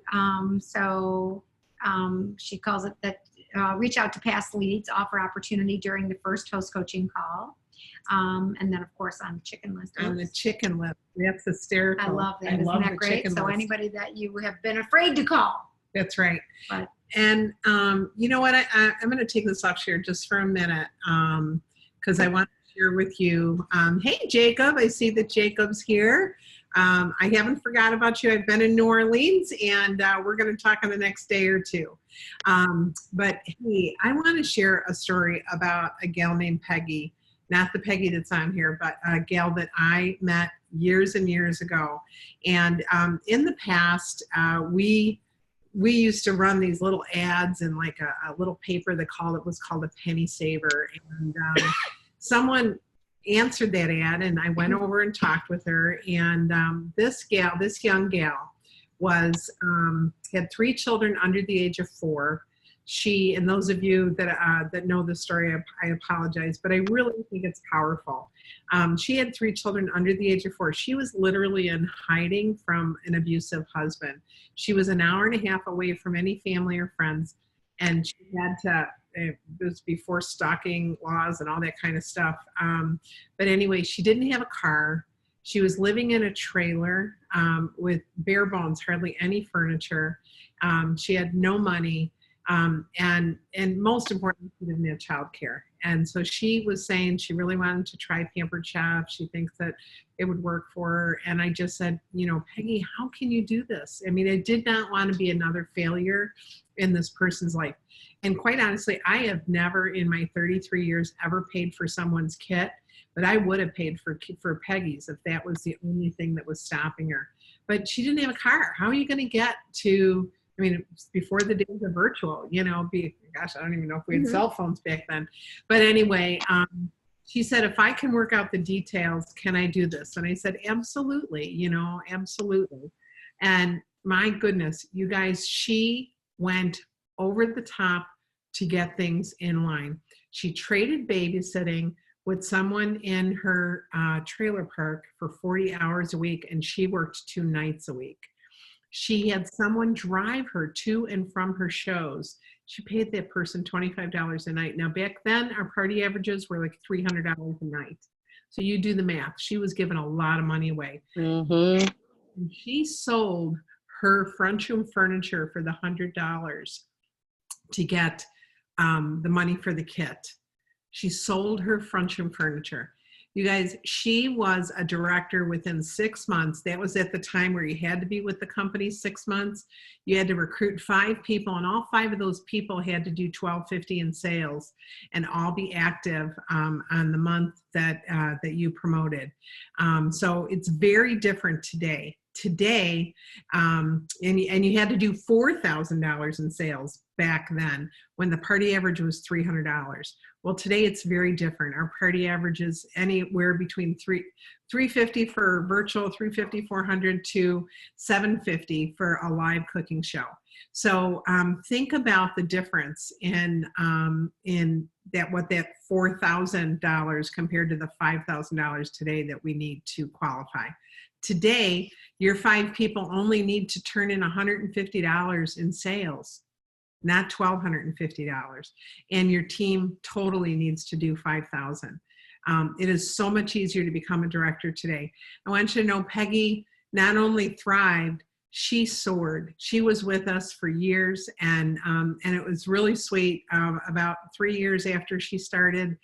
So she calls it that reach out to past leads, offer opportunity during the first host coaching call. And then, of course, on the chicken list. On the chicken list. That's hysterical. I love that. Isn't that great? So anybody that you have been afraid to call. That's right. But, and you know what? I'm going to take this off here just for a minute because I want to share with you. Hey, Jacob. I see that Jacob's here. I haven't forgot about you. I've been in New Orleans, and we're going to talk on the next day or two. But hey, I want to share a story about a gal named Peggy. Not the Peggy that's on here, but a gal that I met years and years ago. And in the past, we used to run these little ads in like a little paper that was called a penny saver. And someone answered that ad, and I went over and talked with her. And this young gal had 3 children under the age of 4. And those of you that know the story, I apologize, but I really think it's powerful. She had 3 children under the age of 4. She was literally in hiding from an abusive husband. She was an hour and a half away from any family or friends, and she had to, it was before stalking laws and all that kind of stuff. But anyway, she didn't have a car. She was living in a trailer with bare bones, hardly any furniture. She had no money. And most importantly, she didn't have childcare. And so she was saying she really wanted to try Pampered Chef. She thinks that it would work for her. And I just said, Peggy, how can you do this? I mean, I did not want to be another failure in this person's life. And quite honestly, I have never in my 33 years ever paid for someone's kit, but I would have paid for Peggy's if that was the only thing that was stopping her. But she didn't have a car. How are you going to get to, I mean, it was before the days of virtual, gosh, I don't even know if we had cell phones back then. But anyway, she said, if I can work out the details, can I do this? And I said, absolutely, absolutely. And my goodness, you guys, she went over the top to get things in line. She traded babysitting with someone in her trailer park for 40 hours a week, and she worked 2 nights a week. She had someone drive her to and from her shows. She paid that person $25 a night. Now, back then, our party averages were like $300 a night. So you do the math. She was giving a lot of money away. Mm-hmm. And she sold her front room furniture for the $100 to get the money for the kit. She sold her front room furniture. You guys, she was a director within 6 months. That was at the time where you had to be with the company 6 months. You had to recruit 5 people, and all 5 of those people had to do $12.50 in sales and all be active on the month that you promoted. So it's very different today. Today, and you had to do $4,000 in sales back then when the party average was $300. Well, today it's very different. Our party average is anywhere between $350 for virtual, $350, $400 to $750 for a live cooking show. So think about the difference in what that $4,000 compared to the $5,000 today that we need to qualify. Today, your 5 people only need to turn in $150 in sales, not $1,250. And your team totally needs to do $5,000. It is so much easier to become a director today. I want you to know Peggy not only thrived, she soared. She was with us for years, and it was really sweet. About 3 years after she started,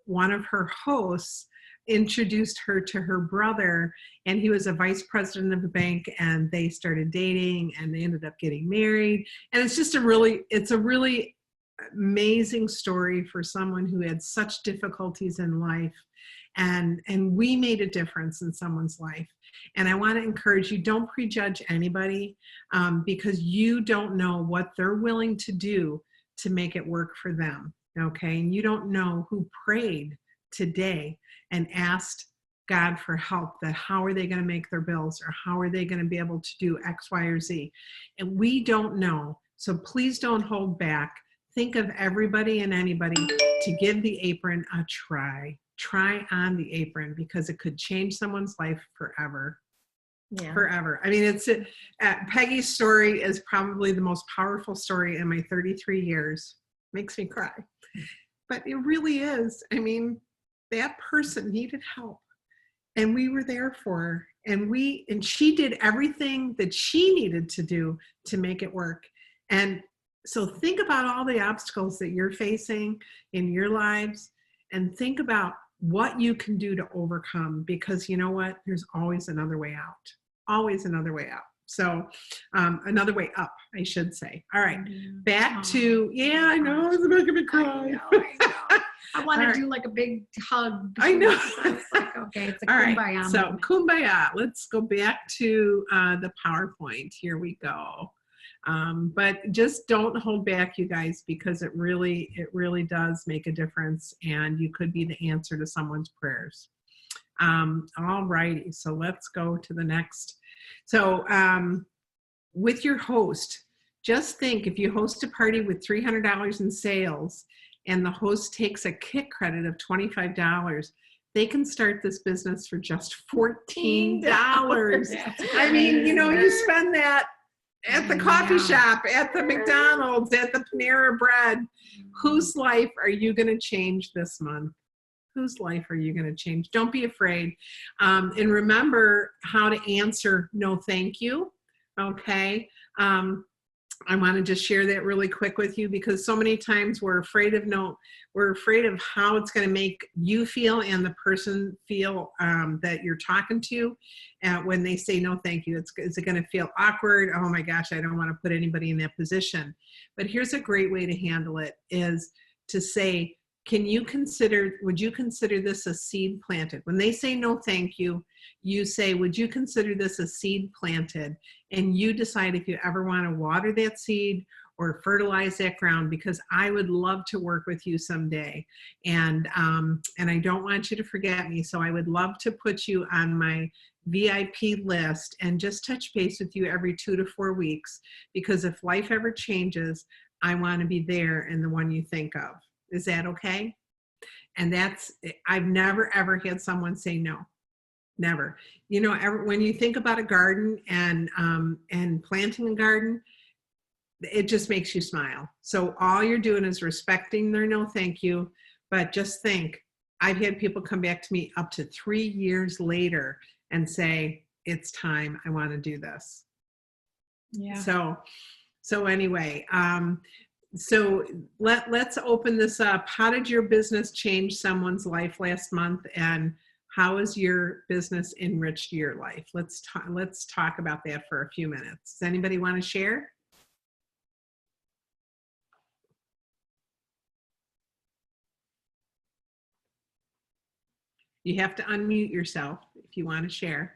one of her hosts introduced her to her brother, and he was a vice president of the bank, and they started dating, and they ended up getting married. And it's a really amazing story for someone who had such difficulties in life, and we made a difference in someone's life. And I want to encourage you, don't prejudge anybody because you don't know what they're willing to do to make it work for them, okay? And you don't know who prayed today and asked God for help, that how are they going to make their bills, or how are they going to be able to do X, Y, or Z. And we don't know. So please don't hold back. Think of everybody and anybody to give the apron a try. Try on the apron because it could change someone's life forever. Yeah. forever. I mean, Peggy's story is probably the most powerful story in my 33 years. Makes me cry, but it really is. I mean, that person needed help, and we were there for her, and she did everything that she needed to do to make it work. And so think about all the obstacles that you're facing in your lives, and think about what you can do to overcome, because you know what? There's always another way out. Always another way out. So another way up, I should say. All right, back to, yeah, I know, it's making me cry. I want All to right. do like a big hug. I know. It's like, okay, it's a All kumbaya. right, so kumbaya. Let's go back to the PowerPoint. Here we go. But just don't hold back, you guys, because it really does make a difference, and you could be the answer to someone's prayers. All righty, so let's go to the next. So with your host, just think, if you host a party with $300 in sales and the host takes a kit credit of $25, they can start this business for just $14. I mean, you know, you spend that at the coffee shop, at the McDonald's, at the Panera Bread. Whose life are you going to change this month? Whose life are you going to change? Don't be afraid. And remember how to answer no thank you. Okay. I want to just share that really quick with you, because so many times we're afraid of how it's going to make you feel and the person feel that you're talking to when they say no thank you. Is it going to feel awkward? Oh my gosh, I don't want to put anybody in that position. But here's a great way to handle it, is to say, would you consider this a seed planted? When they say no thank you, you say, would you consider this a seed planted? And you decide if you ever want to water that seed or fertilize that ground, because I would love to work with you someday. And I don't want you to forget me. So I would love to put you on my VIP list and just touch base with you every 2 to 4 weeks, because if life ever changes, I want to be there and the one you think of. Is that okay? And I've never ever had someone say no. Never. You know, when you think about a garden and planting a garden, it just makes you smile. So all you're doing is respecting their no thank you. But just think, I've had people come back to me up to 3 years later and say, it's time, I want to do this. Yeah. So anyway, so let's open this up. How did your business change someone's life last month, and how has your business enriched your life? Let's talk about that for a few minutes. Does anybody want to share? You have to unmute yourself if you want to share.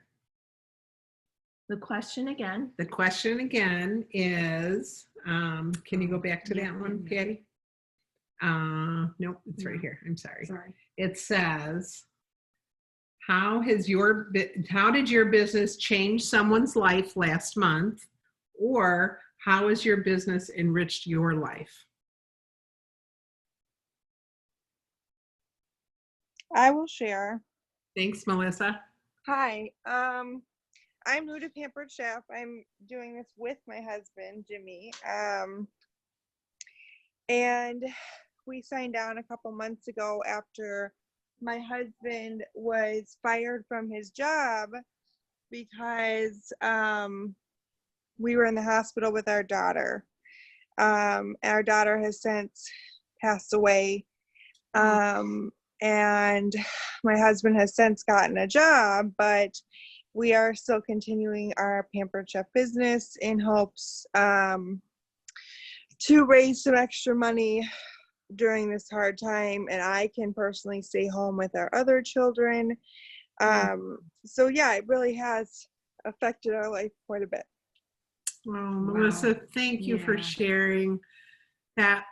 The question again. The question again is, can you go back to that one, Patty? Nope, it's right here. I'm sorry. It says, how did your business change someone's life last month? Or how has your business enriched your life? I will share. Thanks, Melissa. Hi. I'm new to Pampered Chef. I'm doing this with my husband, Jimmy. And we signed on a couple months ago after my husband was fired from his job because we were in the hospital with our daughter. Our daughter has since passed away. And my husband has since gotten a job, but we are still continuing our Pampered Chef business in hopes to raise some extra money during this hard time, and I can personally stay home with our other children. So yeah, it really has affected our life quite a bit. Oh, Melissa, thank you for sharing that.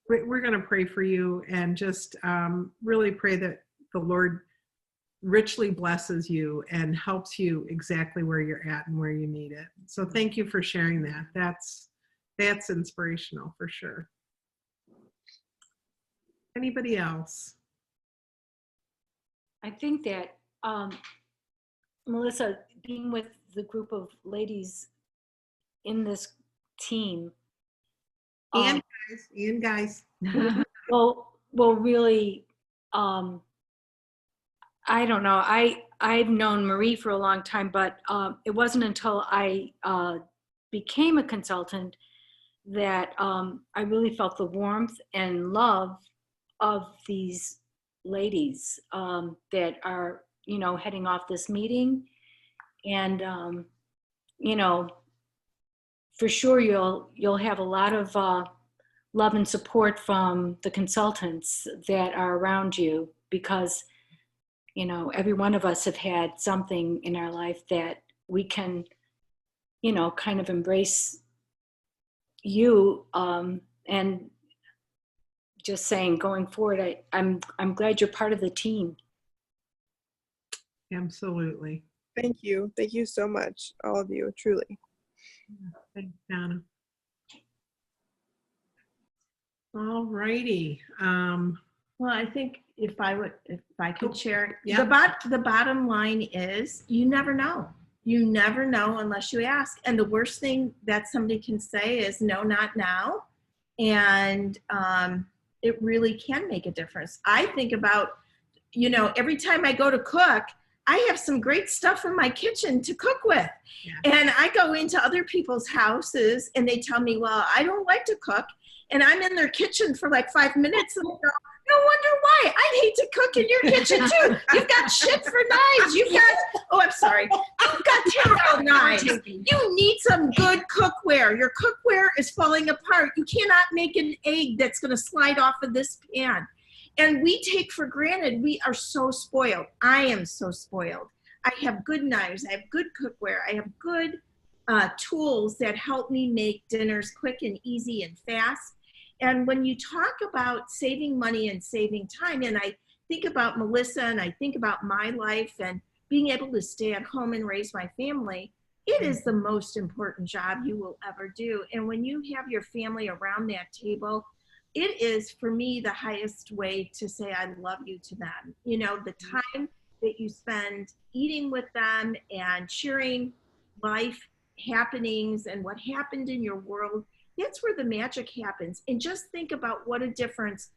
We're going to pray for you and just really pray that the Lord richly blesses you and helps you exactly where you're at and where you need it. So thank you for sharing that. That's inspirational for sure. Anybody else? I think that Melissa, being with the group of ladies in this team. And guys. Well, really, I don't know. I've known Marie for a long time, but it wasn't until I became a consultant that I really felt the warmth and love of these ladies that are, heading off this meeting. And, for sure you'll have a lot of love and support from the consultants that are around you, because every one of us have had something in our life that we can kind of embrace you, and just saying, going forward, I'm glad you're part of the team. Absolutely. Thank you so much, all of you, truly. Thanks, Donna. All righty. Well, I think if I could share, Yeah. the bottom line is you never know. You never know unless you ask. And the worst thing that somebody can say is no, not now. And it really can make a difference. I think about, every time I go to cook, I have some great stuff in my kitchen to cook with. Yeah. And I go into other people's houses and they tell me, well, I don't like to cook. And I'm in their kitchen for like 5 minutes and I go, no wonder why. I'd hate to cook in your kitchen too. You've got shit for knives. You've got terrible knives. You need some good cookware. Your cookware is falling apart. You cannot make an egg that's going to slide off of this pan. And we take for granted, we are so spoiled. I am so spoiled. I have good knives. I have good cookware. I have good tools that help me make dinners quick and easy and fast. And when you talk about saving money and saving time, and I think about Melissa and I think about my life and being able to stay at home and raise my family, it is the most important job you will ever do. And when you have your family around that table, it is, for me, the highest way to say I love you to them. The time that you spend eating with them and sharing life happenings and what happened in your world, that's where the magic happens. And just think about what a difference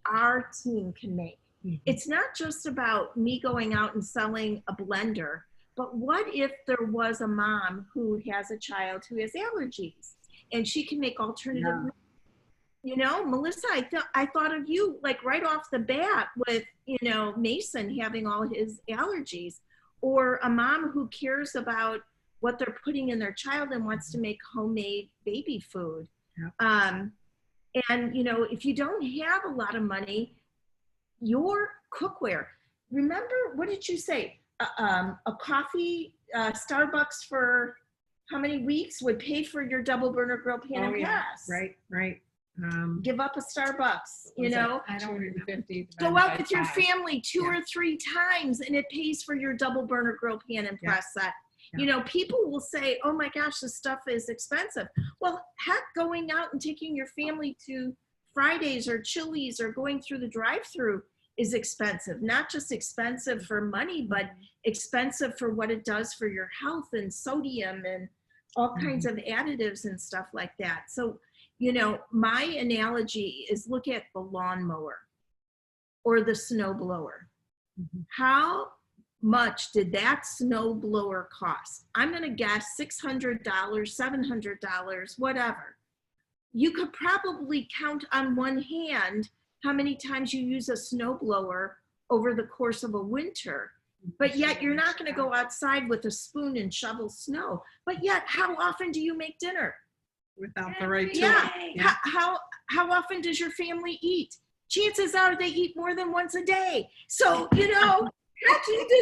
our team can make. Mm-hmm. It's not just about me going out and selling a blender, but what if there was a mom who has a child who has allergies and she can make alternative Melissa, I thought of you like right off the bat with, Mason having all his allergies, or a mom who cares about what they're putting in their child and wants to make homemade baby food. Yeah. And, if you don't have a lot of money, your cookware, remember, what did you say? A coffee, Starbucks for how many weeks would pay for your double burner grill pan and press? Right. Give up a Starbucks, I don't 250. Go out with your family 2 or 3 times and it pays for your double burner grill pan and press set. Yeah. People will say, oh my gosh, this stuff is expensive. Well, heck, going out and taking your family to Fridays or Chili's or going through the drive-through is expensive. Not just expensive for money, but expensive for what it does for your health and sodium and all kinds of additives and stuff like that. So, my analogy is look at the lawnmower or the snow blower. Mm-hmm. How much did that snow blower cost? I'm going to guess $600, $700, whatever. You could probably count on one hand how many times you use a snow blower over the course of a winter. But yet you're not going to go outside with a spoon and shovel snow. But yet, how often do you make dinner? Without the right tool. Yeah. How often does your family eat? Chances are they eat more than once a day. So, you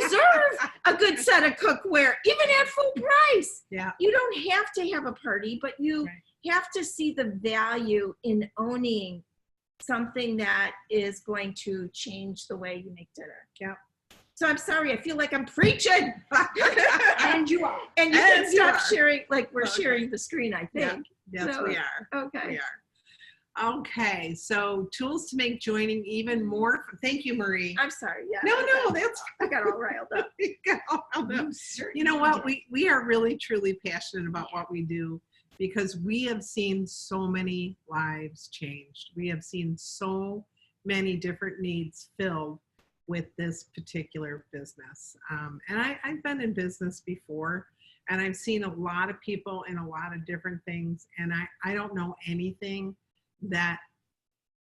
deserve a good set of cookware, even at full price. Yeah. You don't have to have a party, but you have to see the value in owning something that is going to change the way you make dinner. Yeah. So I'm sorry, I feel like I'm preaching. And you are. And you can stop sharing, like we're sharing the screen, I think. Yeah. Yes, So, we are. Okay. We Okay, so tools to make joining even more. Thank you, Marie. I'm sorry. Yeah. No, that's I got all riled up. you got all riled up. You know what? We are really truly passionate about what we do because we have seen so many lives changed. We have seen so many different needs filled with this particular business. And I've been in business before, and I've seen a lot of people in a lot of different things, and I don't know anything that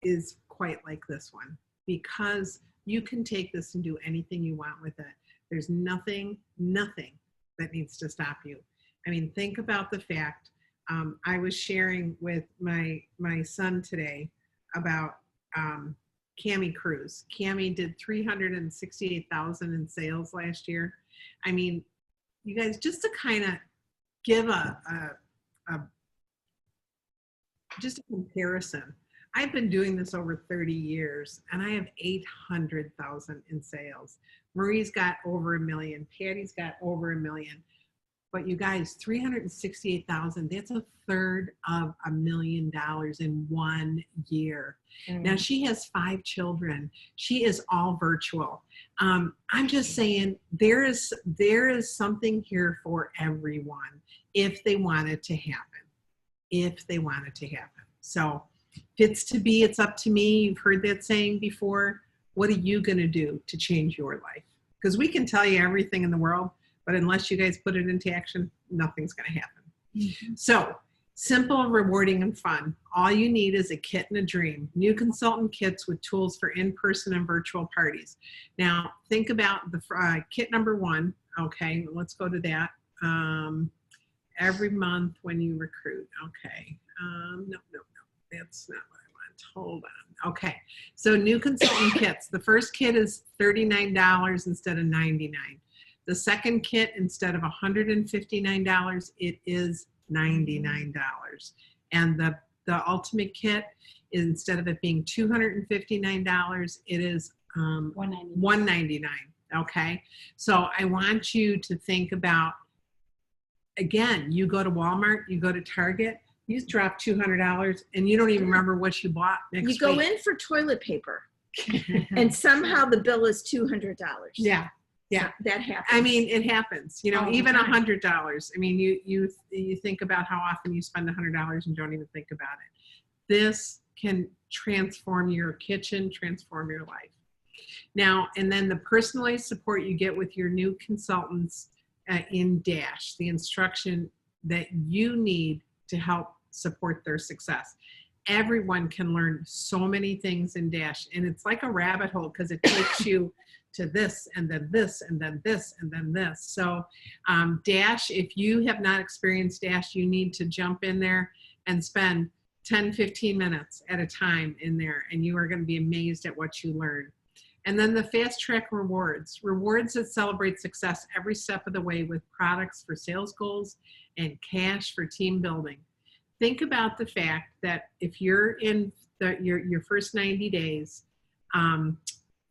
is quite like this one, because you can take this and do anything you want with it. There's nothing that needs to stop you. I mean, think about the fact, I was sharing with my son today about Cami Cruz. Cami did 368,000 in sales last year. I mean, you guys, just to kind of give just a comparison. I've been doing this over 30 years and I have 800,000 in sales. Marie's got over 1 million. Patty's got over 1 million. But you guys, 368,000, that's a third of $1 million in 1 year. Now she has 5 children. She is all virtual. I'm just saying there is something here for everyone if they want it to happen. If they want it to happen. So if it's to be, it's up to me. You've heard that saying before. What are you going to do to change your life? Because we can tell you everything in the world, but unless you guys put it into action, nothing's going to happen. Mm-hmm. So simple, rewarding, and fun. All you need is a kit and a dream. New consultant kits with tools for in-person and virtual parties. Now, think about the kit number 1. Okay, let's go to that. Every month when you recruit. Okay. No, that's not what I want. Hold on. Okay. So new consultant kits. The first kit is $39 instead of $99. The second kit, instead of $159, it is $99. And the ultimate kit, instead of it being $259, it is $199. Okay. So I want you to think about, again, you go to Walmart, you go to Target, you drop $200 and you don't even remember what you bought next week. You go in for toilet paper and somehow the bill is $200. Yeah. So that happens. I mean, it happens, you know, even $100. I mean, you think about how often you spend $100 and don't even think about it. This can transform your kitchen, transform your life. Now, and then the personalized support you get with your new consultants in Dash, the instruction that you need to help support their success. Everyone can learn so many things in Dash, and it's like a rabbit hole because it takes you to this and then this and then this and then this. So Dash, if you have not experienced Dash, you need to jump in there and spend 10, 15 minutes at a time in there, and you are going to be amazed at what you learn. And then the fast track rewards that celebrate success every step of the way with products for sales goals and cash for team building. Think about the fact that if you're in your first 90 days,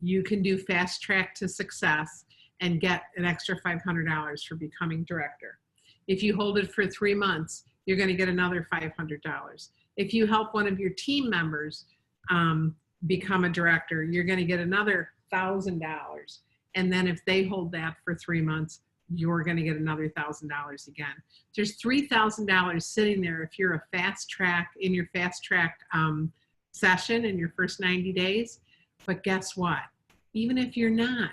you can do fast track to success and get an extra $500 for becoming director. If you hold it for 3 months, you're going to get another $500. If you help one of your team members become a director, you're going to get another $1,000. And then if they hold that for 3 months, you're going to get another $1,000 again. There's $3,000 sitting there if you're a fast track in your fast track session in your first 90 days. But guess what? Even if you're not,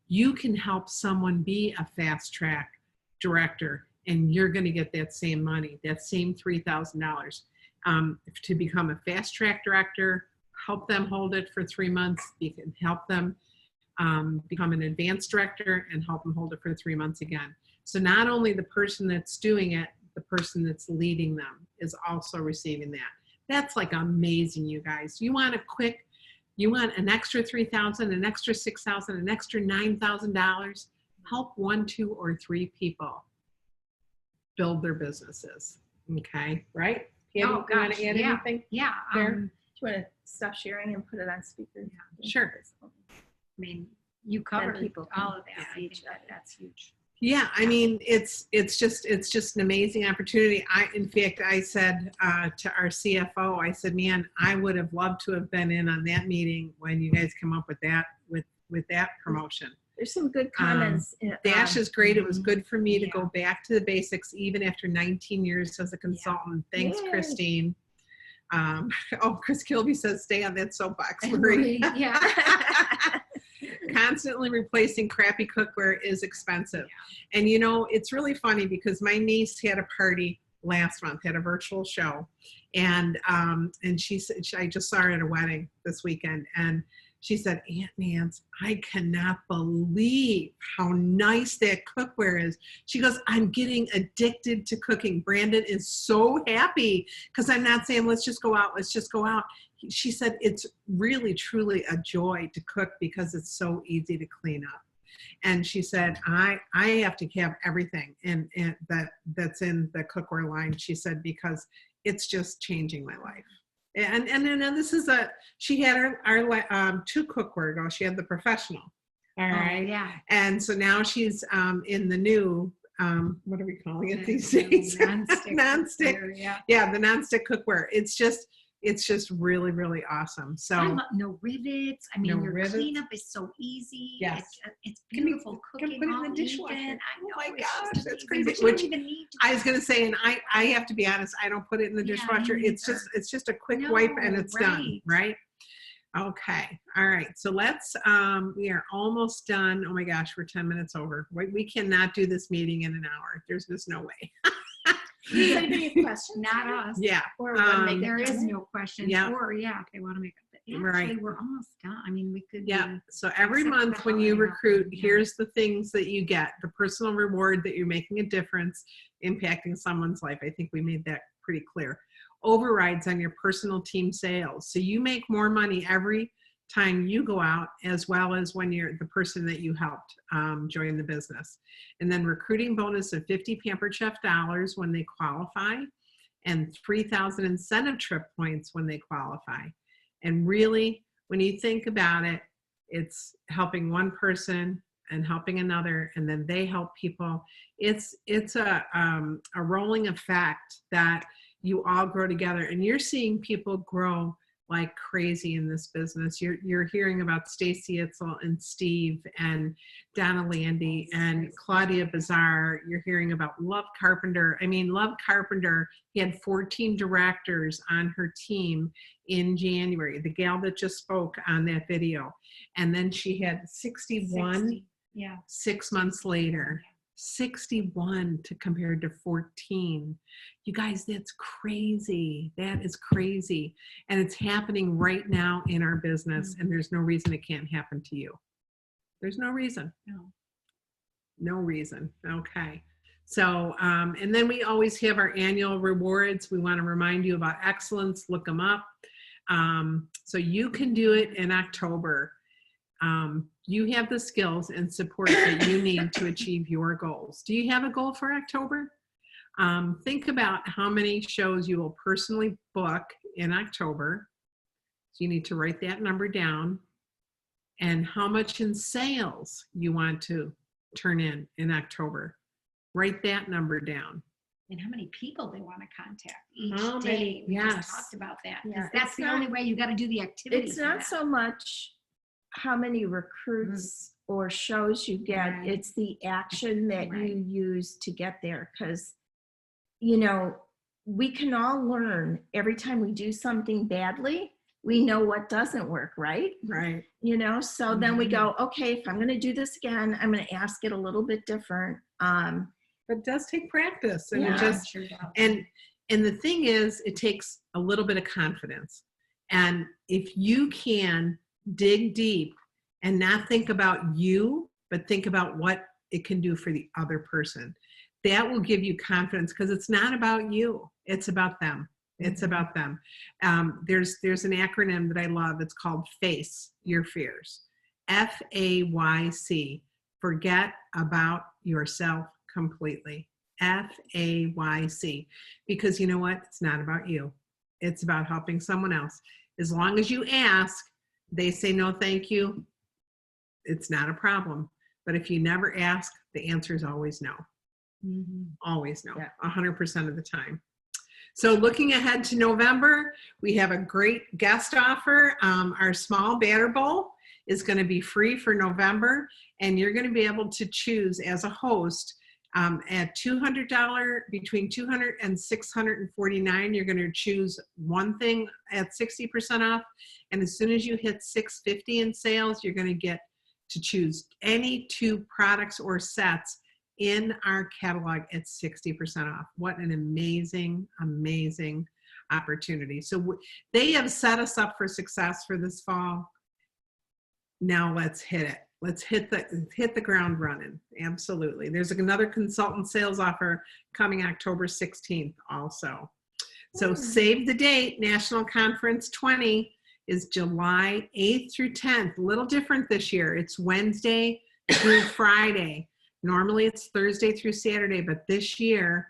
you can help someone be a fast track director, and you're going to get that same money, that same $3,000 to become a fast track director. Help them hold it for 3 months. You can help them become an advanced director and help them hold it for 3 months again. So not only the person that's doing it, the person that's leading them is also receiving that. That's like amazing, you guys. You want an extra $3,000, an extra $6,000, an extra $9,000. Help 1, 2, or 3 people build their businesses. Okay, right? Patty, Oh, you want gosh, to add yeah. anything? Yeah. There? Do you want to stop sharing and put it on speaker? Sure. I mean, you covered people all of can that. I see think each other. that's huge. Yeah, I mean, it's just an amazing opportunity. In fact, I said to our CFO, I said, man, I would have loved to have been in on that meeting when you guys come up with that promotion. There's some good comments. Dash is great. It was good for me to Yeah. go back to the basics, even after 19 years as a consultant. Thanks, Yay. Christine. Chris Kilby says, stay on that soapbox, Marie. Yeah. Constantly replacing crappy cookware is expensive. And you know, it's really funny because my niece had a party last month, had a virtual show. And she said, I just saw her at a wedding this weekend. And she said, Aunt Nance, I cannot believe how nice that cookware is. She goes, I'm getting addicted to cooking. Brandon is so happy because I'm not saying, let's just go out. She said, it's really, truly a joy to cook because it's so easy to clean up. And she said, I have to have everything and that's in the cookware line. She said, because it's just changing my life. And then this is she had our 2 cookware ago. She had the professional. All right. Yeah. And so now she's in the new, what are we calling it these days? Non-stick. Yeah, the non-stick cookware. It's just really, really awesome. So no rivets. I mean, No your rivets. cleanup is so easy. Yes. It's beautiful can cooking put it in all the dishwasher. weekend. I know. Oh my it's gosh, just that's amazing, crazy. but you Which don't even need to. I was gonna say, and I have to be honest, I don't put it in the Yeah, dishwasher. me It's just a quick No, wipe and it's done, right. right? Okay. All right. So let's we are almost done. Oh my gosh, we're 10 minutes over. We cannot do this meeting in an hour. There's just no way. Does anybody have questions? Not us. Yeah. Or wanna make There a is comment? no questions. Yeah. Or if they want to make it. Actually, Right. we're almost done. I mean, we could. Yeah. So every Except for month the when you holiday recruit, yeah. here's the things that you get. The personal reward that you're making a difference, impacting someone's life. I think we made that pretty clear. Overrides on your personal team sales. So you make more money every time you go out, as well as when you're the person that you helped join the business. And then recruiting bonus of 50 Pampered Chef dollars when they qualify, and 3,000 incentive trip points when they qualify. And really, when you think about it, it's helping one person and helping another, and then they help people. It's a rolling effect that you all grow together, and you're seeing people grow like crazy in this business. You're hearing about Stacy Itzel and Steve and Donna Landy and Claudia Bazar. You're hearing about Love Carpenter. I mean, Love Carpenter, he had 14 directors on her team in January, the gal that just spoke on that video. And then she had 61 60. Yeah. 6 months later. 61 to compared to 14. You guys, that's crazy. That is crazy. And it's happening right now in our business, and there's no reason it can't happen to you. There's no reason. No reason. Okay. So, and then we always have our annual rewards. We want to remind you about excellence. Look them up. So you can do it in October. You have the skills and support that you need to achieve your goals. Do you have a goal for October? Think about how many shows you will personally book in October. So you need to write that number down, and how much in sales you want to turn in October. Write that number down. And how many people they want to contact each How day. many? We Yes. just talked about that. 'Cause Yeah, that's it's the not- only way you got to do the activity. It's for not that. so much how many recruits or shows you get, Right. it's the action that Right. you use to get there. Because, you know, we can all learn every time we do something badly, we know what doesn't work, right? Right. You know, so then we go, okay, if I'm going to do this again, I'm going to ask it a little bit different. But it does take practice, and Yeah. it just Sure does. and the thing is, it takes a little bit of confidence. And if you can dig deep and not think about you, but think about what it can do for the other person, that will give you confidence, because it's not about you, it's about them. It's about them. There's an acronym that I love. It's called FACE Your Fears. FAYC. Forget about yourself completely. FAYC. Because you know what? It's not about you. It's about helping someone else. As long as you ask, they say no thank you, it's not a problem. But if you never ask, the answer is always no. Always no, Yeah. 100% of the time. So looking ahead to November, we have a great guest offer. Our small batter bowl is going to be free for November, and you're going to be able to choose as a host at $200, between $200 and $649. You're going to choose one thing at 60% off, and as soon as you hit $650 in sales, you're going to get to choose any 2 products or sets in our catalog at 60% off. What an amazing, amazing opportunity. So they have set us up for success for this fall. Now let's hit it. Let's hit the ground running. Absolutely. There's another consultant sales offer coming October 16th also. So save the date. National Conference 20 is July 8th through 10th. A little different this year. It's Wednesday through Friday. Normally it's Thursday through Saturday, but this year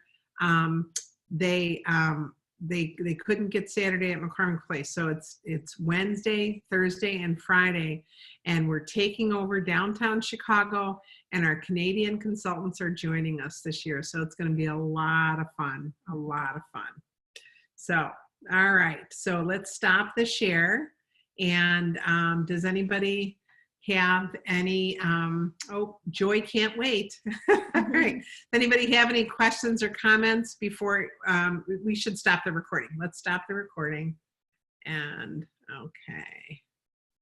they couldn't get Saturday at McCormick Place, so it's Wednesday, Thursday, and Friday, and we're taking over downtown Chicago, and our Canadian consultants are joining us this year, so it's going to be a lot of fun, a lot of fun. So, all right, so let's stop the share, and does anybody have any, oh, Joy can't wait. All right. Anybody have any questions or comments before, we should stop the recording. Let's stop the recording. And, okay.